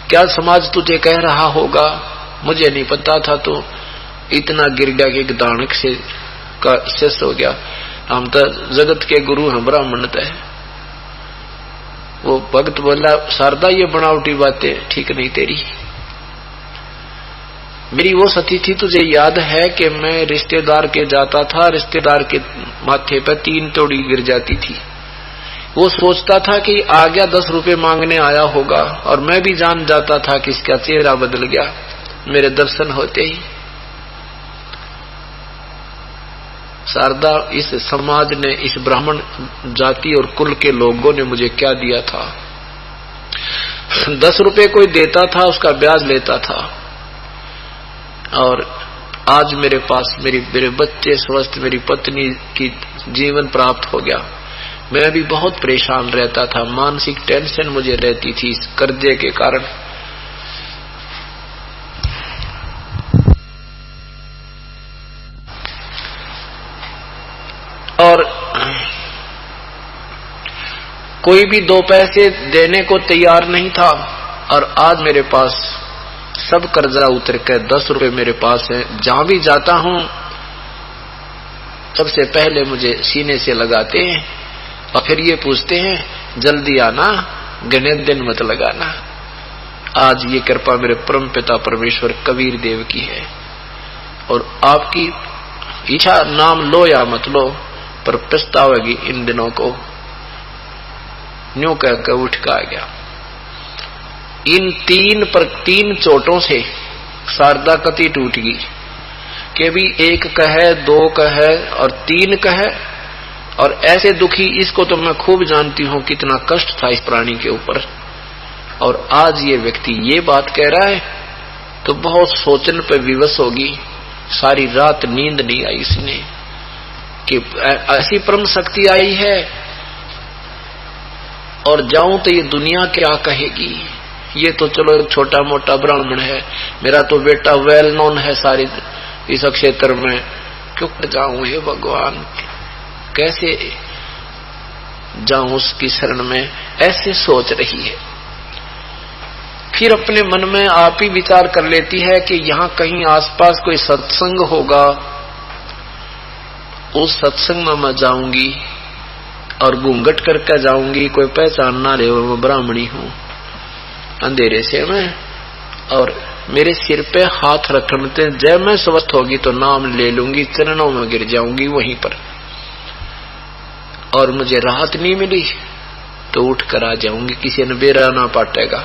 क्या समाज तुझे कह रहा होगा? मुझे नहीं पता था तो इतना गिर गया कि एक दानक से का शिष्य हो गया। हम तो जगत के गुरु हैं, ब्राह्मण है। वो भक्त बोला, शारदा ये बनावटी बातें ठीक नहीं तेरी। मेरी वो सती थी, तुझे याद है कि मैं रिश्तेदार के जाता था, रिश्तेदार के माथे पर 3 तोड़ी गिर जाती थी। वो सोचता था कि आ गया 10 रुपए मांगने आया होगा, और मैं भी जान जाता था कि इसका चेहरा बदल गया मेरे दर्शन होते ही। शारदा, इस समाज ने, इस ब्राह्मण जाति और कुल के लोगों ने मुझे क्या दिया था? 10 रुपए कोई देता था, उसका ब्याज लेता था, और आज मेरे पास मेरे बच्चे स्वस्थ, मेरी पत्नी की जीवन प्राप्त हो गया। मैं भी बहुत परेशान रहता था, मानसिक टेंशन मुझे रहती थी इस कर्जे के कारण। और कोई भी 2 पैसे देने को तैयार नहीं था, और आज मेरे पास सब कर्जा उतर कर 10 रुपए मेरे पास है। जहां भी जाता हूं सबसे पहले मुझे सीने से लगाते हैं और फिर ये पूछते हैं जल्दी आना, गणे दिन मत लगाना। आज ये कृपा मेरे परम पिता परमेश्वर कबीर देव की है, और आपकी इच्छा नाम लो या मत लो, पर पछतावेगी इन दिनों को। न्यू कहकर उठ का आ गया। इन 3 चोटों से शारदा कति टूट गई कि भी 1 कहे, 2 कहे और 3 कहे, और ऐसे दुखी, इसको तो मैं खूब जानती हूं कितना कष्ट था इस प्राणी के ऊपर। और आज ये व्यक्ति ये बात कह रहा है तो बहुत सोचने पर विवश होगी। सारी रात नींद नहीं आई इसने कि ऐसी परम शक्ति आई है, और जाऊं तो ये दुनिया क्या कहेगी। ये तो चलो एक छोटा मोटा ब्राह्मण है, मेरा तो बेटा वेल नोन है सारी इस क्षेत्र में, क्यों जाऊं हे भगवान, कैसे जाऊं उसकी शरण में, ऐसे सोच रही है। फिर अपने मन में आप ही विचार कर लेती है कि यहाँ कहीं आसपास कोई सत्संग होगा, उस सत्संग में मैं जाऊंगी और घूंघट करके जाऊंगी, कोई पहचान ना रहे वो ब्राह्मणी हूं अंधेरे से मैं, और मेरे सिर पे हाथ रखते जय मैं स्वस्थ होगी तो नाम ले लूंगी, चरणों में गिर जाऊंगी वहीं पर। और मुझे राहत नहीं मिली तो उठ कर आ जाऊंगी, किसी ने बेरा ना पाटेगा,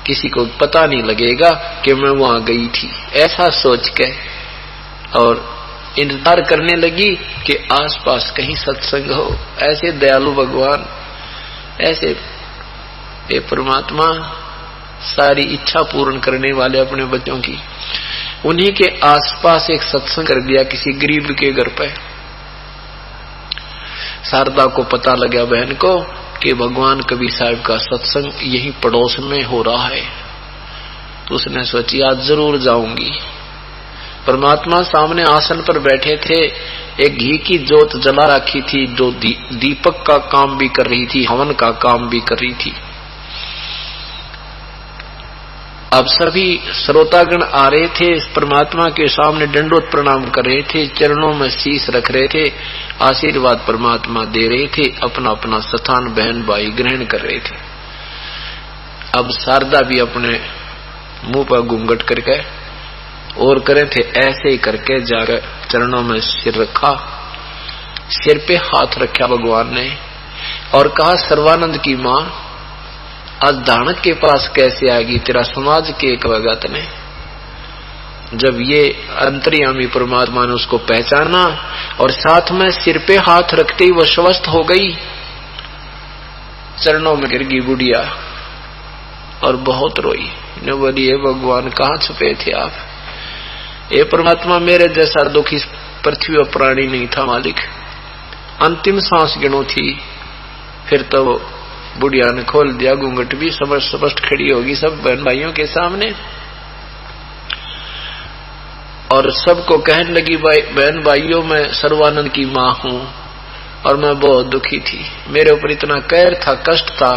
किसी को पता नहीं लगेगा कि मैं वहां गई थी। ऐसा सोच के और इंतजार करने लगी कि आसपास कहीं सत्संग हो। ऐसे दयालु भगवान, ऐसे हे परमात्मा सारी इच्छा पूर्ण करने वाले अपने बच्चों की, उन्हीं के आसपास एक सत्संग कर दिया किसी गरीब के घर पे। शारदा को पता लगा बहन को कि भगवान कबीर साहब का सत्संग यही पड़ोस में हो रहा है, तो उसने सोची आज जरूर जाऊंगी। परमात्मा सामने आसन पर बैठे थे, एक घी की जोत जला रखी थी जो दीपक का काम भी कर रही थी, हवन का काम भी कर रही थी। अब सभी श्रोतागण आ रहे थे, परमात्मा के सामने दंडोत प्रणाम कर रहे थे, चरणों में शीश रख रहे थे, आशीर्वाद परमात्मा दे रहे थे, अपना अपना स्थान बहन भाई ग्रहण कर रहे थे। अब शारदा भी अपने मुंह पर घूंघट करके और करे थे, ऐसे ही करके जाकर चरणों में सिर रखा, सिर पे हाथ रखा भगवान ने और कहा सर्वानंद की मां आज दानक के पास कैसे आएगी, तेरा समाज के एक भगत ने। जब ये अंतर्यामी परमात्मा ने उसको पहचाना और साथ में सिर पे हाथ रखते ही वो स्वस्थ हो गई, चरणों में गिर गई बुढ़िया और बहुत रोई। ने बोली हे भगवान कहाँ छुपे थे आप, हे परमात्मा मेरे जैसा दुखी पृथ्वी और प्राणी नहीं था मालिक। अंतिम सांस गिनो थी, फिर तो बुढ़िया ने खोल दिया घूंघट भी, स्पष्ट खड़ी होगी सब बहन भाइयों के सामने और सबको कहने लगी बहन भाइयों मैं सर्वानंद की मां हूं और मैं बहुत दुखी थी, मेरे ऊपर इतना कहर था, कष्ट था,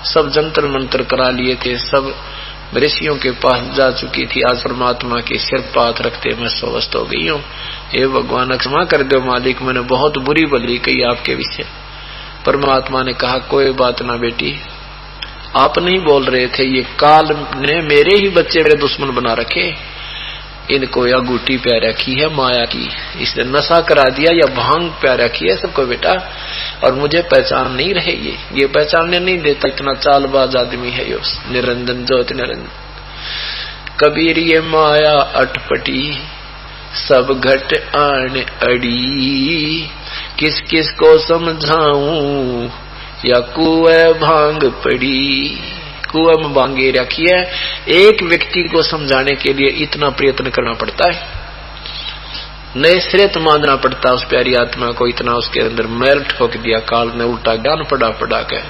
सब जंतर मंत्र करा लिए थे, सब ऋषियों के पास जा चुकी थी, आज परमात्मा के सिर पर हाथ रखते मैं स्वस्थ हो गई हूँ। हे भगवान क्षमा कर दो मालिक, मैंने बहुत बुरी भली कही आपके विषय। परमात्मा ने कहा कोई बात ना बेटी, आप नहीं बोल रहे थे, ये काल ने मेरे ही बच्चे मेरे दुश्मन बना रखे, इनको या गुटी प्यार रखी है माया की, इसने नशा करा दिया या भांग प्यार रखी है सबको बेटा, और मुझे पहचान नहीं रहे, ये पहचानने नहीं देता, इतना चालबाज आदमी है ये निरंजन ज्योति निरंजन। कबीर ये माया अटपटी सब घट आन अड़ी, किस किस को समझाऊं या कुएं भांग पड़ी। कुएं में भांगे रखी है, एक व्यक्ति को समझाने के लिए इतना प्रयत्न करना पड़ता है, नए सिरे तो मानना पड़ता उस प्यारी आत्मा को, इतना उसके अंदर मैल ठोक दिया काल ने, उल्टा ज्ञान पड़ा के,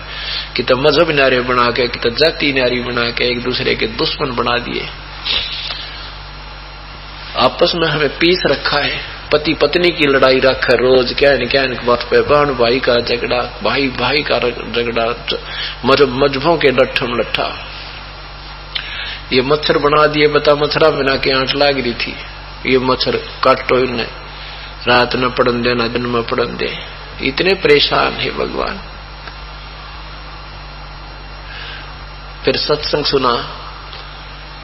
कि तो मजहब नारे बना के, कि तो जाति नारी बना के एक दूसरे के दुश्मन बना दिए। आपस में हमें पीस रखा है, पति पत्नी की लड़ाई रखा रोज, क्या न बात पे बहन भाई का झगड़ा, भाई भाई का झगड़ा, मजहबों के लट्ठम लट्ठा, ये मच्छर बना दिए, बता मच्छरा बिना के आंट लाग रही थी, ये मच्छर काटो इन्हें, रात न पड़न दे न दिन में पड़न दे, इतने परेशान है भगवान। फिर सत्संग सुना,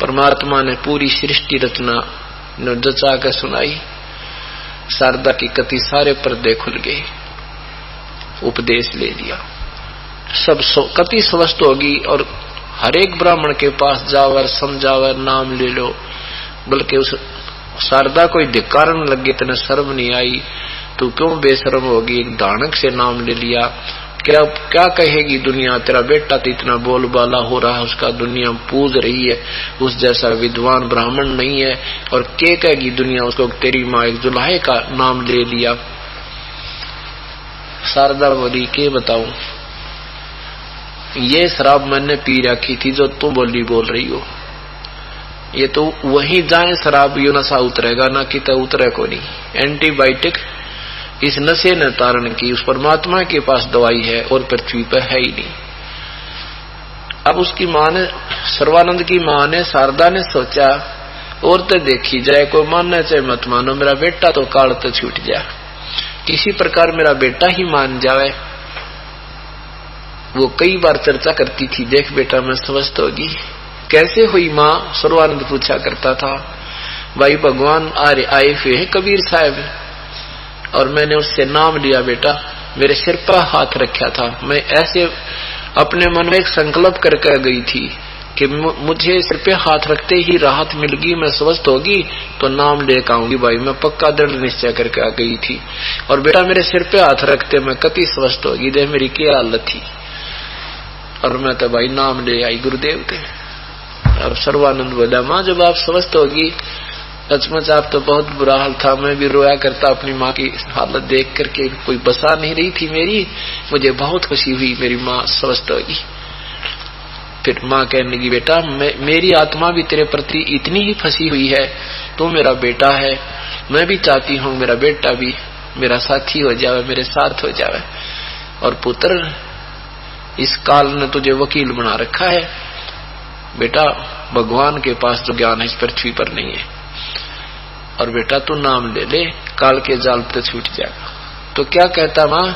परमात्मा ने पूरी सृष्टि रचना जचा कर सुनाई, शारदा की कति सारे पर्दे खुल गए, उपदेश ले लिया, सब कति स्वस्थ होगी और हर एक ब्राह्मण के पास जावर समझावर नाम ले लो, बल्कि उस शारदा को धिक्कारन लगे, तेने शर्म नहीं आई, तू क्यों बेशर्म होगी, एक दानक से नाम ले लिया, क्या कहेगी दुनिया, तेरा बेटा तो इतना बोलबाला हो रहा है, उसका दुनिया पूज रही है, उस जैसा विद्वान ब्राह्मण नहीं है, और क्या कहेगी दुनिया उसको, तेरी माँ एक जुलाहे का नाम ले लिया। शारदा बोली के बताऊं, ये शराब मैंने पी रखी थी जो तुम बोल रही हो, ये तो वहीं जाए शराब, यो नशा उतरेगा ना कि तो उतरे को नहीं, एंटीबायोटिक इस नशे ने तारण की, उस परमात्मा के पास दवाई है और पृथ्वी पर है ही नहीं। अब उसकी मां ने, सर्वानंद की मां ने, शारदा ने सोचा और तो देखी जाए, कोई मानना चाहे मत मानो, मेरा बेटा तो काल तो छूट जाए, किसी प्रकार मेरा बेटा ही मान जाए। वो कई बार चर्चा करती थी, देख बेटा मैं स्वस्थ होगी, कैसे हुई मां, सर्वानंद पूछा करता था। भाई भगवान आए हुए हैं कबीर साहब, और मैंने उससे नाम लिया बेटा, मेरे सिर पर हाथ रखा था, मैं ऐसे अपने मन में एक संकल्प करके गई थी कि मुझे सिर पे हाथ रखते ही राहत मिल गई, मैं स्वस्थ होगी तो नाम लेकर आऊंगी। भाई मैं पक्का दृढ़ निश्चय करके आ गई थी, और बेटा मेरे सिर पे हाथ रखते मैं कति स्वस्थ होगी, देख मेरी क्या हालत थी। और मैं तो भाई नाम ले आई गुरुदेव के। अब सर्वानंद बोला, माँ जब आप स्वस्थ होगी, सचमुच आप तो बहुत बुरा हाल था, मैं भी रोया करता अपनी माँ की हालत देख करके, कोई बसा नहीं रही थी मेरी, मुझे बहुत खुशी हुई मेरी माँ स्वस्थ होगी। फिर माँ कहने लगी, बेटा मेरी आत्मा भी तेरे प्रति इतनी ही फंसी हुई है, तू मेरा बेटा है, मैं भी चाहती हूँ मेरा बेटा भी मेरा साथी हो जावे, मेरे साथ हो जावे। और पुत्र इस काल ने तुझे वकील बना रखा है, बेटा भगवान के पास जो ज्ञान है इस पृथ्वी पर नहीं है, और बेटा तू नाम ले ले, काल के जाल पे छूट जाएगा। तो क्या कहता, माँ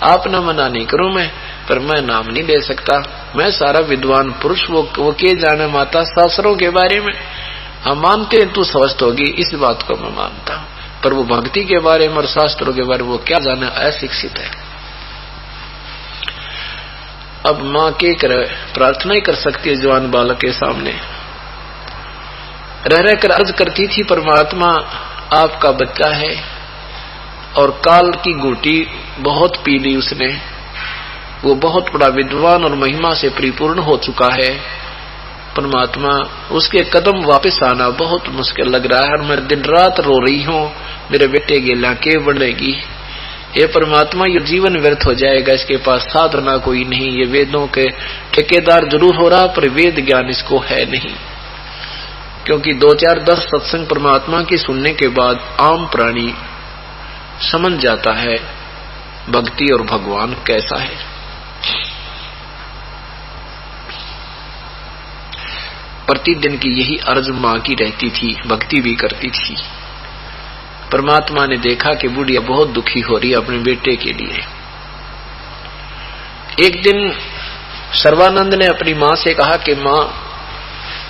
आप ना मना नहीं करूं मैं, पर मैं नाम नहीं ले सकता, मैं सारा विद्वान पुरुष, वो के जाने माता शास्त्रों के बारे में, हम मानते हैं तू स्वस्थ होगी, इस बात को मैं मानता हूं, पर वो भक्ति के बारे में और शास्त्रों के बारे में वो क्या जाने, अशिक्षित है। अब माँ के प्रार्थना ही कर सकती है जवान बालक के सामने, रह कर अर्ज करती थी, परमात्मा आपका बच्चा है और काल की घूंटी बहुत पी ली उसने, वो बहुत बड़ा विद्वान और महिमा से परिपूर्ण हो चुका है, परमात्मा उसके कदम वापस आना बहुत मुश्किल लग रहा है, और मैं दिन रात रो रही हूँ, मेरे बेटे गेला के बढ़ेगी, ये परमात्मा ये जीवन व्यर्थ हो जाएगा, इसके पास साधना कोई नहीं, ये वेदों के ठेकेदार जरूर हो रहा पर वेद ज्ञान इसको है नहीं। क्योंकि 2-4-10 सत्संग परमात्मा की सुनने के बाद आम प्राणी समझ जाता है भक्ति और भगवान कैसा है। प्रतिदिन की यही अर्ज मां की रहती थी, भक्ति भी करती थी। परमात्मा ने देखा कि बुढ़िया बहुत दुखी हो रही है अपने बेटे के लिए। एक दिन सर्वानंद ने अपनी मां से कहा कि मां,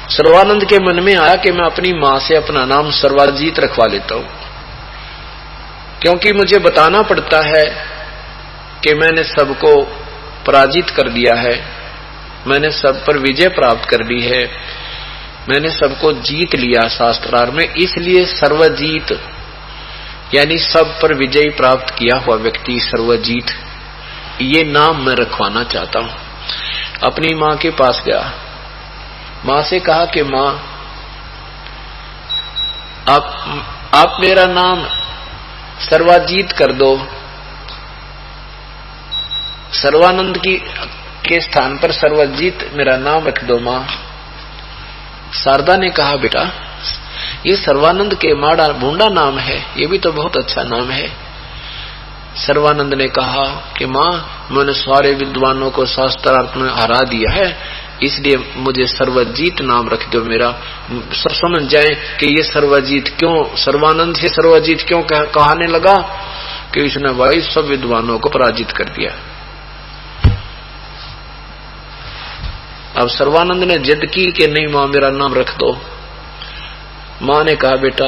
सर्वानंद के मन में आया कि मैं अपनी मां से अपना नाम सर्वाजीत रखवा लेता हूं, क्योंकि मुझे बताना पड़ता है कि मैंने सबको पराजित कर दिया है, मैंने सब पर विजय प्राप्त कर ली है, मैंने सबको जीत लिया शास्त्रार्थ में, इसलिए सर्वजीत यानी सब पर विजय प्राप्त किया हुआ व्यक्ति सर्वजीत, ये नाम मैं रखवाना चाहता हूं। अपनी मां के पास गया, मां से कहा कि मां आप मेरा नाम सर्वाजीत कर दो, सर्वानंद के स्थान पर सर्वजीत मेरा नाम रख दो मां। शारदा ने कहा, बेटा ये सर्वानंद के माड़ा भूंडा नाम है, ये भी तो बहुत अच्छा नाम है। सर्वानंद ने कहा कि मां मैंने सारे विद्वानों को शास्त्रार्थ में हरा दिया है, इसलिए मुझे सर्वजीत नाम रख दो मेरा, सब समझ जाए कि ये सर्वजीत क्यों, सर्वानंद से सर्वजीत क्यों कहने लगा कि इसने भाई सब विद्वानों को पराजित कर दिया। अब सर्वानंद ने जिद की कि नहीं मां मेरा नाम रख दो। मां ने कहा, बेटा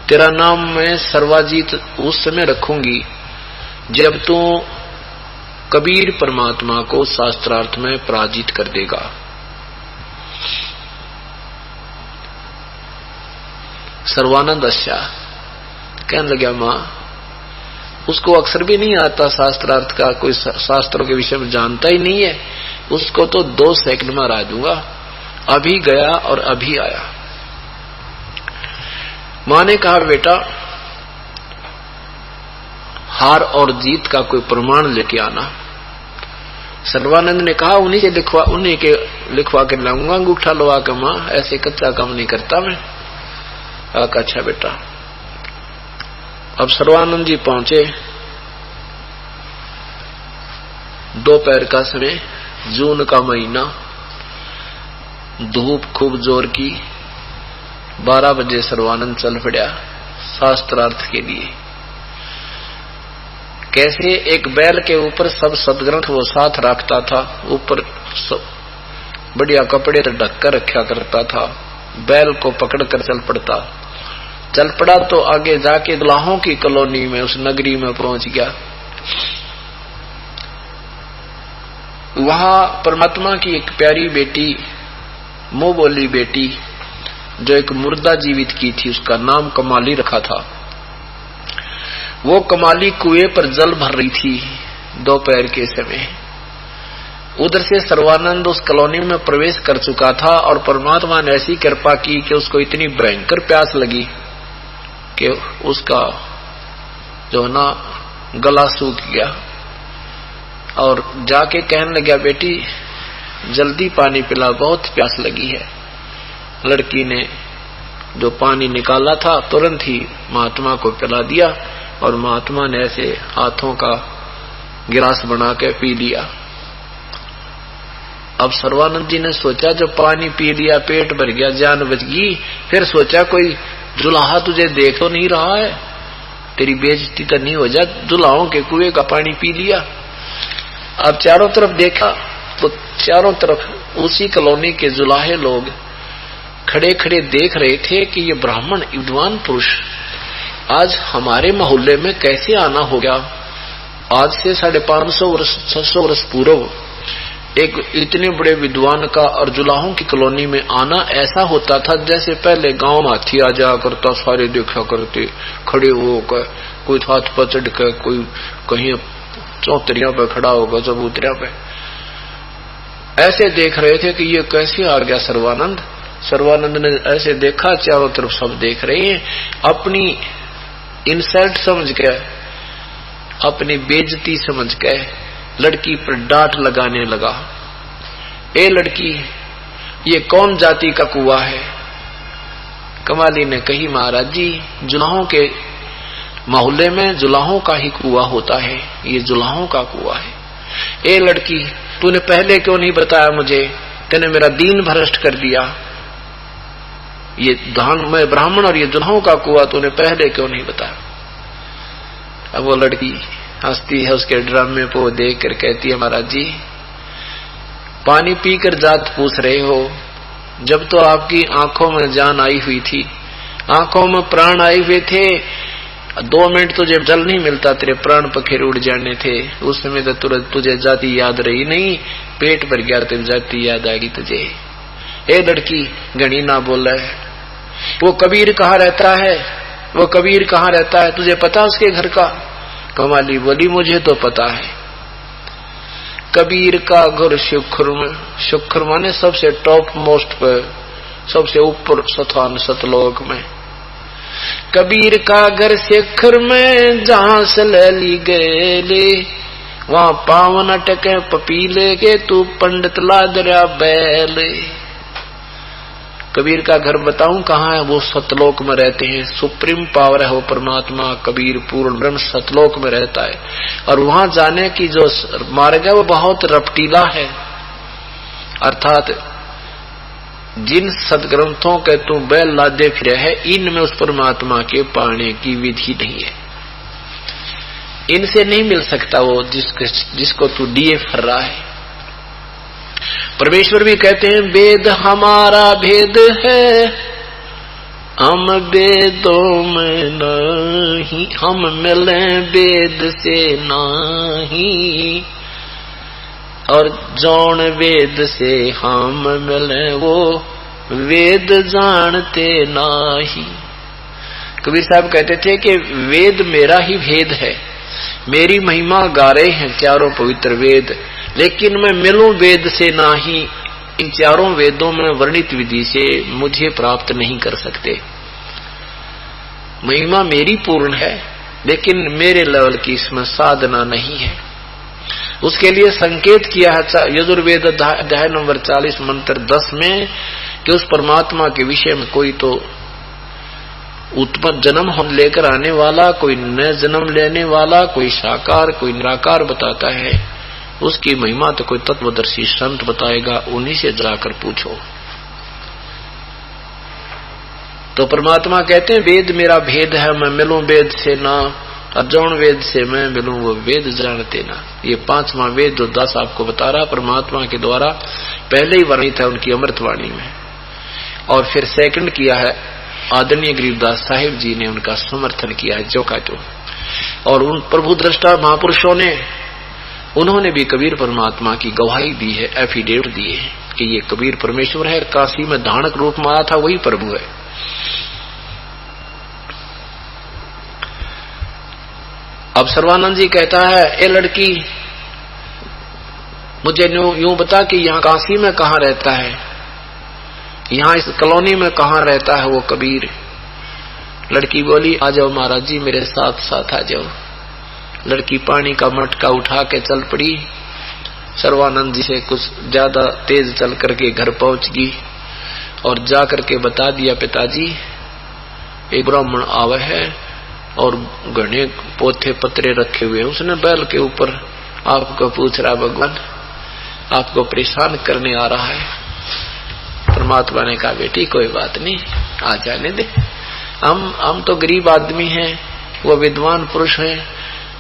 तेरा नाम मैं सर्वाजीत उस समय रखूंगी जब तू कबीर परमात्मा को शास्त्रार्थ में पराजित कर देगा। सर्वानंद अच्छा कहने लगा, मां उसको अक्षर भी नहीं आता शास्त्रार्थ का, कोई शास्त्रों के विषय में जानता ही नहीं है, उसको तो 2 सेकंड में हरा दूंगा। अभी गया और अभी आया। मां ने कहा, बेटा हार और जीत का कोई प्रमाण लेके आना। सर्वानंद ने कहा, उन्हीं के लिखवा के लाऊंगा अंगूठा लगा के, मां ऐसे कच्चा काम नहीं करता मैं। अच्छा बेटा। अब सर्वानंद जी पहुंचे, दोपहर का समय, जून का महीना, धूप खूब जोर की। 12 बजे सर्वानंद चल पड़ा शास्त्रार्थ के लिए। कैसे एक बैल के ऊपर सब सदग्रंथ वो साथ रखता था, ऊपर बढ़िया कपड़े ढक कर रखा करता था, बैल को पकड़कर चल पड़ा तो आगे जाके दुल्हाओं की कॉलोनी में, उस नगरी में पहुंच गया। वहां परमात्मा की एक प्यारी बेटी, मुंह बोली बेटी, जो एक मुर्दा जीवित की थी, उसका नाम कमाली रखा था। वो कमाली कुएं पर जल भर रही थी दोपहर के समय। उधर से सर्वानंद उस कॉलोनी में प्रवेश कर चुका था और परमात्मा ने ऐसी कृपा की कि उसको इतनी भयंकर प्यास लगी कि उसका जो ना गला सूख गया और जाके कहने लगा, बेटी जल्दी पानी पिला, बहुत प्यास लगी है। लड़की ने जो पानी निकाला था तुरंत ही महात्मा को पिला दिया और महात्मा ने ऐसे हाथों का गिलास बना के पी लिया। अब सर्वानंद जी ने सोचा, जब पानी पी लिया, पेट भर गया, जान बच गई, फिर सोचा कोई दुल्हा तुझे देख तो नहीं रहा है, तेरी बेइज्जती तो नहीं हो जा, दुल्हाओं के कुएं का पानी पी लिया। अब चारों तरफ देखा तो चारों तरफ उसी कॉलोनी के जुलाहे लोग खड़े खड़े देख रहे थे कि ये ब्राह्मण विद्वान पुरुष आज हमारे मोहल्ले में कैसे आना हो गया। आज से 550 वर्ष 600 वर्ष पूर्व एक इतने बड़े विद्वान का और जुलाहों की कॉलोनी में आना ऐसा होता था जैसे पहले गांव में हाथी आ जाया करता, सारे देखा करते खड़े होकर, कोई हाथ पर चढ़ कर, कोई कहीं चौतरिया पे खड़ा होगा, चबूतरिया पे, ऐसे देख रहे थे कि ये कैसे आ गया सर्वानंद। सर्वानंद ने ऐसे देखा, चारों तरफ सब देख रहे हैं, अपनी इंसल्ट समझ के, अपनी बेइज्जती समझ के लड़की पर डांट लगाने लगा। ए लड़की, ये कौन जाति का कुआं है? कमाली ने कही, महाराज जी जुलाहों के मोहल्ले में जुलाहों का ही कुआं होता है, ये जुलाहों का कुआं है। ए लड़की, तूने पहले क्यों नहीं बताया मुझे? तूने मेरा दीन भ्रष्ट कर दिया। ये मैं ब्राह्मण और ये जुलाहों का कुआं तूने पहले क्यों नहीं बताया? अब वो लड़की हंसती है, उसके ड्रामे को देख कर कहती है, महाराज जी पानी पीकर जात पूछ रहे हो, जब तो आपकी आंखों में जान आई हुई थी, आंखों में प्राण आए हुए थे, 2 मिनट तुझे जल नहीं मिलता, तेरे प्राण पखेर उड़ जाने थे, उस समय तो तुझे जाति याद रही नहीं, पेट भर गया तेरी जाति याद आएगी तुझे। ए लड़की, गणी ना बोले, वो कबीर कहाँ रहता है? वो कबीर कहाँ रहता है? तुझे पता उसके घर का? कमाली बोली, मुझे तो पता है। कबीर का घर शुक्र माने सबसे टॉप मोस्ट पर, सबसे ऊपर स्थान सतलोक में। कबीर का घर शिखर में, जहां से ली गए वहां पावन अटके पपीले के, तू पंडित लादरा बैले। कबीर का घर बताऊं कहाँ है? वो सतलोक में रहते हैं, सुप्रीम पावर है वो परमात्मा कबीर, पूर्ण ब्रह्म सतलोक में रहता है। और वहां जाने की जो मार्ग है वो बहुत रपटीला है, अर्थात जिन सदग्रंथों के तू बैल लादे फिरे है, इनमें उस परमात्मा के पाने की विधि नहीं है, इनसे नहीं मिल सकता वो जिसको तू दिए फिर रहा है। परमेश्वर भी कहते हैं, वेद हमारा भेद है, हम वेदों में नहीं, हम मिले वेद से नहीं, और जौन वेद से हम मिले वो वेद जानते नहीं। कबीर साहब कहते थे कि वेद मेरा ही भेद है, मेरी महिमा गा रहे हैं चारों पवित्र वेद, लेकिन मैं मिलूं वेद से नाही, इन चारों वेदों में वर्णित विधि से मुझे प्राप्त नहीं कर सकते। महिमा मेरी पूर्ण है, लेकिन मेरे लेवल की इसमें साधना नहीं है। उसके लिए संकेत किया है यजुर्वेद अध्याय नंबर 40 मंत्र 10 में कि उस परमात्मा के विषय में कोई तो उत्पन्न जन्म हम लेकर आने वाला, कोई न जन्म लेने वाला, कोई साकार कोई निराकार बताता है, उसकी महिमा तो कोई तत्वदर्शी संत बताएगा, उन्हीं से जाकर पूछो। तो परमात्मा कहते हैं वेद मेरा भेद है, मैं मिलूं वेद से ना, और जौन वेद से मैं मिलूं वो वेद जानते ना। ये 5वां वेद जो 10 आपको बता रहा परमात्मा के द्वारा पहले ही वर्णित है उनकी अमृतवाणी में, और फिर सेकंड किया है आदरणीय गरीबदास साहिब जी ने, उनका समर्थन किया है जो का जो। और उन प्रभु दृष्टा महापुरुषों ने उन्होंने भी कबीर परमात्मा की गवाही दी है, एफिडेविट दिए है कि ये कबीर परमेश्वर है, काशी में धानक रूप में आया था वही प्रभु है। अब सर्वानंद जी कहता है, ए लड़की मुझे यूं बता कि यहाँ काशी में कहाँ रहता है, यहाँ इस कॉलोनी में कहाँ रहता है वो कबीर। लड़की बोली, आ जाओ महाराज जी, मेरे साथ साथ आ जाओ। लड़की पानी का मटका उठा के चल पड़ी। सर्वानंद जी से कुछ ज्यादा तेज चल करके घर पहुंच गई और जा करके बता दिया, पिताजी एक ब्राह्मण आवे है और घने पोथे पत्रे रखे हुए, उसने बैल के ऊपर आपको पूछ रहा, भगवान आपको परेशान करने आ रहा है। परमात्मा ने कहा, बेटी कोई बात नहीं, आ जाने दे, हम तो गरीब आदमी हैं, वो विद्वान पुरुष हैं,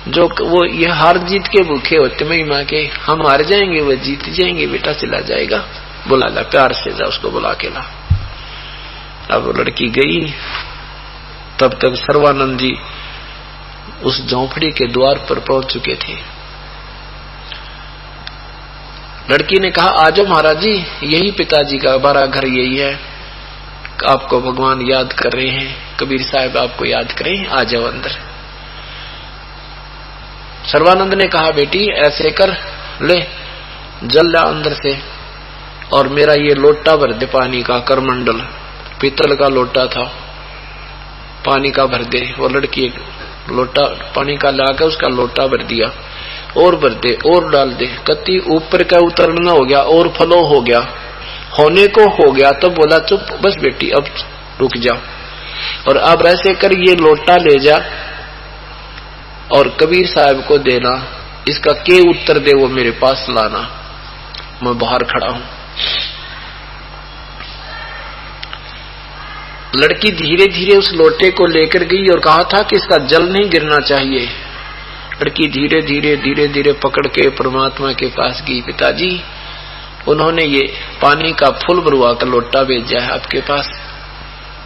जो वो ये हार जीत के भूखे होते महिमा के, हम हार जाएंगे वो जीत जाएंगे, बेटा चला जाएगा, बुला ला, प्यार से जा उसको बुला के ला। अब लड़की गई, तब तक सर्वानंद जी उस झोंपड़ी के द्वार पर पहुंच चुके थे। लड़की ने कहा, आ जाओ महाराज जी, यही पिताजी का हमारा घर यही है, आपको भगवान याद कर रहे हैं, कबीर साहब आपको याद करें, आ जाओ अंदर। सर्वानंद ने कहा, बेटी ऐसे कर, ले जल ला अंदर से और मेरा ये लोटा भर दे पानी का, करमंडल पीतल का लोटा था, पानी का भर दे। वो लड़की लोटा पानी का लाकर उसका लोटा भर दिया, और भर दे और डाल दे। कति ऊपर का उतरना हो गया और फलो हो गया, होने को हो गया, तो बोला चुप बस बेटी अब रुक जा, और अब ऐसे कर ये लोटा ले जा और कबीर साहब को देना, इसका के उत्तर दे वो मेरे पास लाना, मैं बाहर खड़ा हूं। लड़की धीरे धीरे उस लोटे को लेकर गई और कहा था कि इसका जल नहीं गिरना चाहिए। लड़की धीरे धीरे धीरे धीरे पकड़ के परमात्मा के पास गई। पिताजी उन्होंने ये पानी का फुल भरवा कर लोटा भेजा है आपके पास,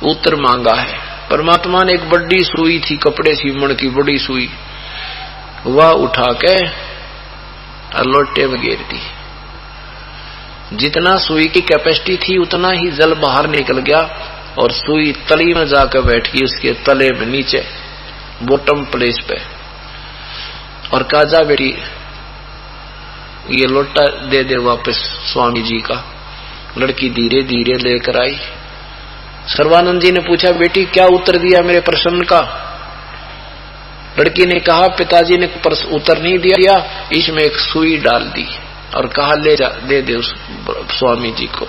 उत्तर मांगा है। परमात्मा ने एक बड़ी सुई थी, कपड़े सीमण की बड़ी सुई, वह उठा के लोटे में गिर दी। जितना सुई की कैपेसिटी थी उतना ही जल बाहर निकल गया और सुई तली में जाकर बैठ गई, उसके तले में नीचे बॉटम प्लेस पे, और कहा, जा बेटी ये लोटा दे दे वापस स्वामी जी का। लड़की धीरे धीरे लेकर आई। सर्वानंद जी ने पूछा, बेटी क्या उत्तर दिया मेरे प्रश्न का? लड़की ने कहा, पिताजी ने उत्तर नहीं दिया, इसमें एक सुई डाल दी और कहा, ले जा दे दे उस स्वामी जी को।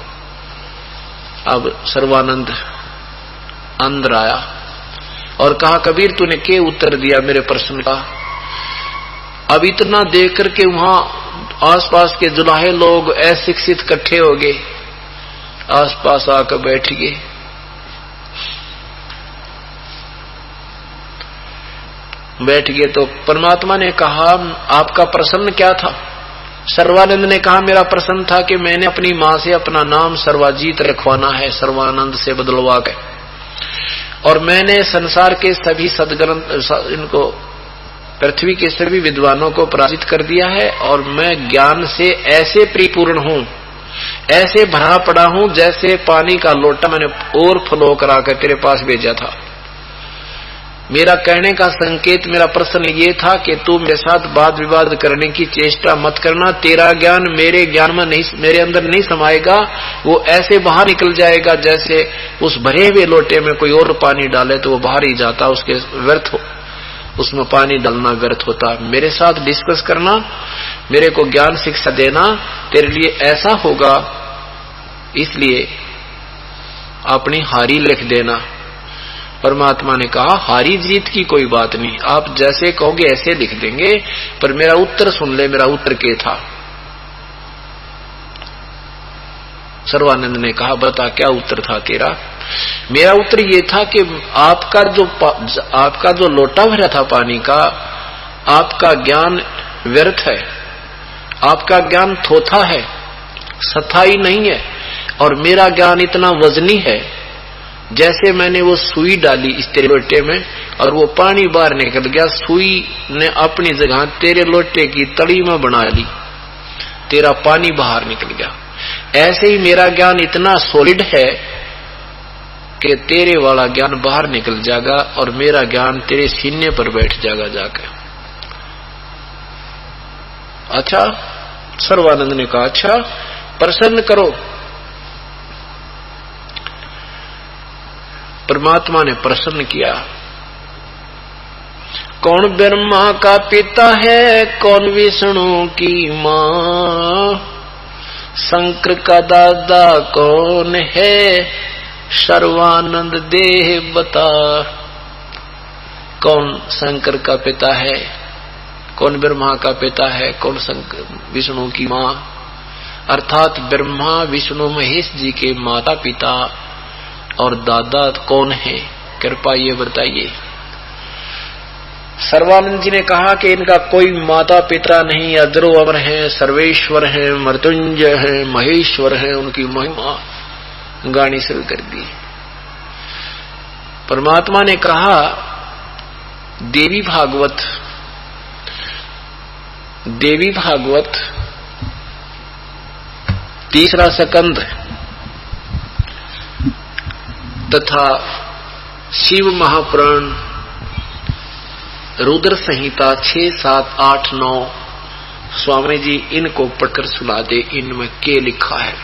अब सर्वानंद अंदर आया और कहा, कबीर तूने के उत्तर दिया मेरे प्रश्न का? अब इतना देख करके वहां आसपास के जुलाहे लोग अशिक्षित इकट्ठे हो गए, आसपास आकर बैठ गए। तो परमात्मा ने कहा, आपका प्रश्न क्या था? सर्वानंद ने कहा, मेरा प्रश्न था कि मैंने अपनी मां से अपना नाम सर्वाजीत रखवाना है, सर्वानंद से बदलवा के, और मैंने संसार के सभी सदग्रंथ इनको पृथ्वी के सभी विद्वानों को पराजित कर दिया है, और मैं ज्ञान से ऐसे परिपूर्ण हूं, ऐसे भरा पड़ा हूं जैसे पानी का लोटा मैंने और फ्लो कराकर तेरे पास भेजा था। मेरा कहने का संकेत, मेरा प्रश्न ये था कि तू मेरे साथ वाद विवाद करने की चेष्टा मत करना। तेरा ज्ञान मेरे ज्ञान में नहीं, मेरे अंदर नहीं समाएगा, वो ऐसे बाहर निकल जाएगा जैसे उस भरे हुए लोटे में कोई और पानी डाले तो वो बाहर ही जाता, उसके व्यर्थ हो, उसमें पानी डालना व्यर्थ होता। मेरे साथ डिस्कस करना, मेरे को ज्ञान शिक्षा देना तेरे लिए ऐसा होगा, इसलिए अपनी हारी लिख देना। परमात्मा ने कहा, हारी जीत की कोई बात नहीं, आप जैसे कहोगे ऐसे लिख देंगे, पर मेरा उत्तर सुन ले। मेरा उत्तर क्या था? सर्वानंद ने कहा, बता क्या उत्तर था तेरा? मेरा उत्तर ये था कि आपका जो लोटा भरा था पानी का, आपका ज्ञान व्यर्थ है, आपका ज्ञान थोथा है, स्थायी नहीं है, और मेरा ज्ञान इतना वजनी है जैसे मैंने वो सुई डाली इस तेरे लोटे में और वो पानी बाहर निकल गया, सुई ने अपनी जगह तेरे लोटे की तड़ी में बना ली, तेरा पानी बाहर निकल गया। ऐसे ही मेरा ज्ञान इतना सॉलिड है कि तेरे वाला ज्ञान बाहर निकल जाएगा और मेरा ज्ञान तेरे सीने पर बैठ जाएगा जाकर। अच्छा, सर्वानंद ने कहा अच्छा प्रसन्न करो। परमात्मा ने प्रसन्न किया। कौन ब्रह्मा का पिता है, कौन विष्णु की मां, शंकर का दादा कौन है, सर्वानंद देह बता। कौन शंकर का पिता है, कौन ब्रह्मा का पिता है, कौन शंकर विष्णु की मां, अर्थात ब्रह्मा विष्णु महेश जी के माता पिता और दादा कौन है, कृपा ये बताइए। सर्वानंद जी ने कहा कि इनका कोई माता पिता नहीं, अजरो अमर है, सर्वेश्वर है, मृत्युंजय है, महेश्वर है। उनकी महिमा गानी शुरू कर दी। परमात्मा ने कहा देवी भागवत तीसरा स्कंद तथा शिव महापुराण रुद्र संहिता 6, 7, 8, 9 स्वामी जी इनको पढ़कर सुना दे, इनमें क्या लिखा है।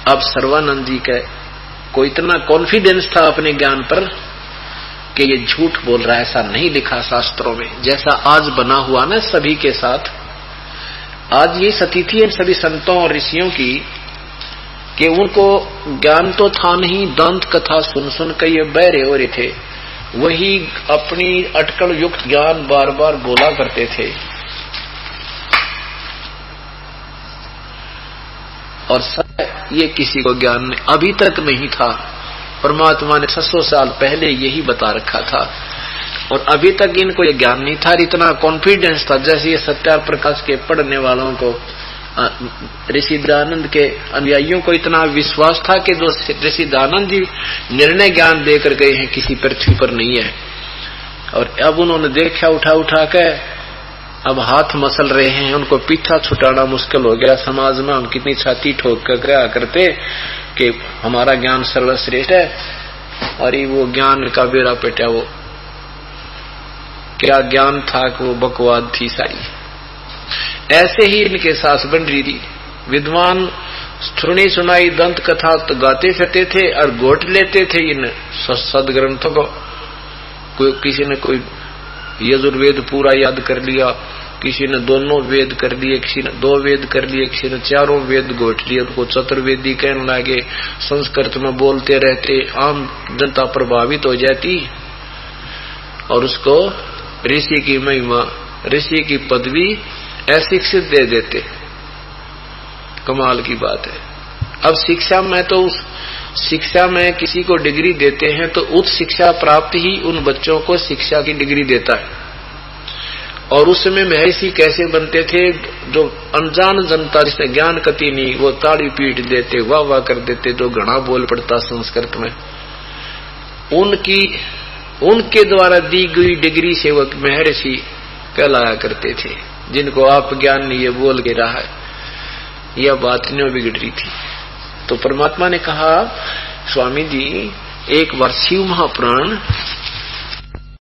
अब सर्वानंद जी का को इतना कॉन्फिडेंस था अपने ज्ञान पर कि ये झूठ बोल रहा है, ऐसा नहीं लिखा शास्त्रों में। जैसा आज बना हुआ ना सभी के साथ, आज ये स्थिति है सभी संतों और ऋषियों की कि उनको ज्ञान तो था नहीं, दंत कथा सुन सुन के ये बहरे हो रहे थे, वही अपनी अटकल युक्त ज्ञान बार बार बोला करते थे। और ये किसी को ज्ञान अभी तक नहीं था। परमात्मा ने 600 साल पहले यही बता रखा था और अभी तक इनको ये ज्ञान नहीं था। इतना कॉन्फिडेंस था, जैसे ये सत्यार प्रकाश के पढ़ने वालों को, ऋषि दयानंद के अनुयायियों को इतना विश्वास था कि जो ऋषि दयानंद जी निर्णय ज्ञान देकर गए हैं किसी पृथ्वी पर नहीं है। और अब उन्होंने देखा उठा उठा के अब हाथ मसल रहे हैं, उनको पीछा छुटाना मुश्किल हो गया। समाज में हम कितनी छाती ठोक कर क्या करते कि हमारा ज्ञान सर्वश्रेष्ठ है, और ये वो ज्ञान का बेड़ा पेटा। वो क्या ज्ञान था कि वो बकवाद थी सारी। ऐसे ही इनके सास बन रही थी। विद्वान सुनी सुनाई दंत कथा तो गाते फिरते थे और गोट लेते थे इन सदग्रंथों को। किसी ने कोई यजुर्वेद पूरा याद कर लिया, किसी ने दोनों वेद कर लिए, किसी ने 2 वेद कर लिए, किसी ने 4 वेद गोट लिए। उनको चतुर्वेदी कहने लगे, संस्कृत में बोलते रहते, आम जनता प्रभावित हो जाती और उसको ऋषि की महिमा, ऋषि की पदवी अशिक्षित दे देते। कमाल की बात है। अब शिक्षा में तो उस शिक्षा में किसी को डिग्री देते हैं तो उच्च शिक्षा प्राप्त ही उन बच्चों को शिक्षा की डिग्री देता है। और उस समय महर्षि कैसे बनते थे, जो अनजान जनता जिसे ज्ञान कति नहीं, वो ताड़ी पीट देते, वाह वाह कर देते, जो घना बोल पड़ता संस्कृत में, उनके द्वारा दी गई डिग्री से वो महर्षि कहलाया करते थे। जिनको आप ज्ञान नहीं ये बोल के रहा है, यह बात नहीं बिगड़ रही थी। तो परमात्मा ने कहा स्वामी जी एक बार शिव महापुराण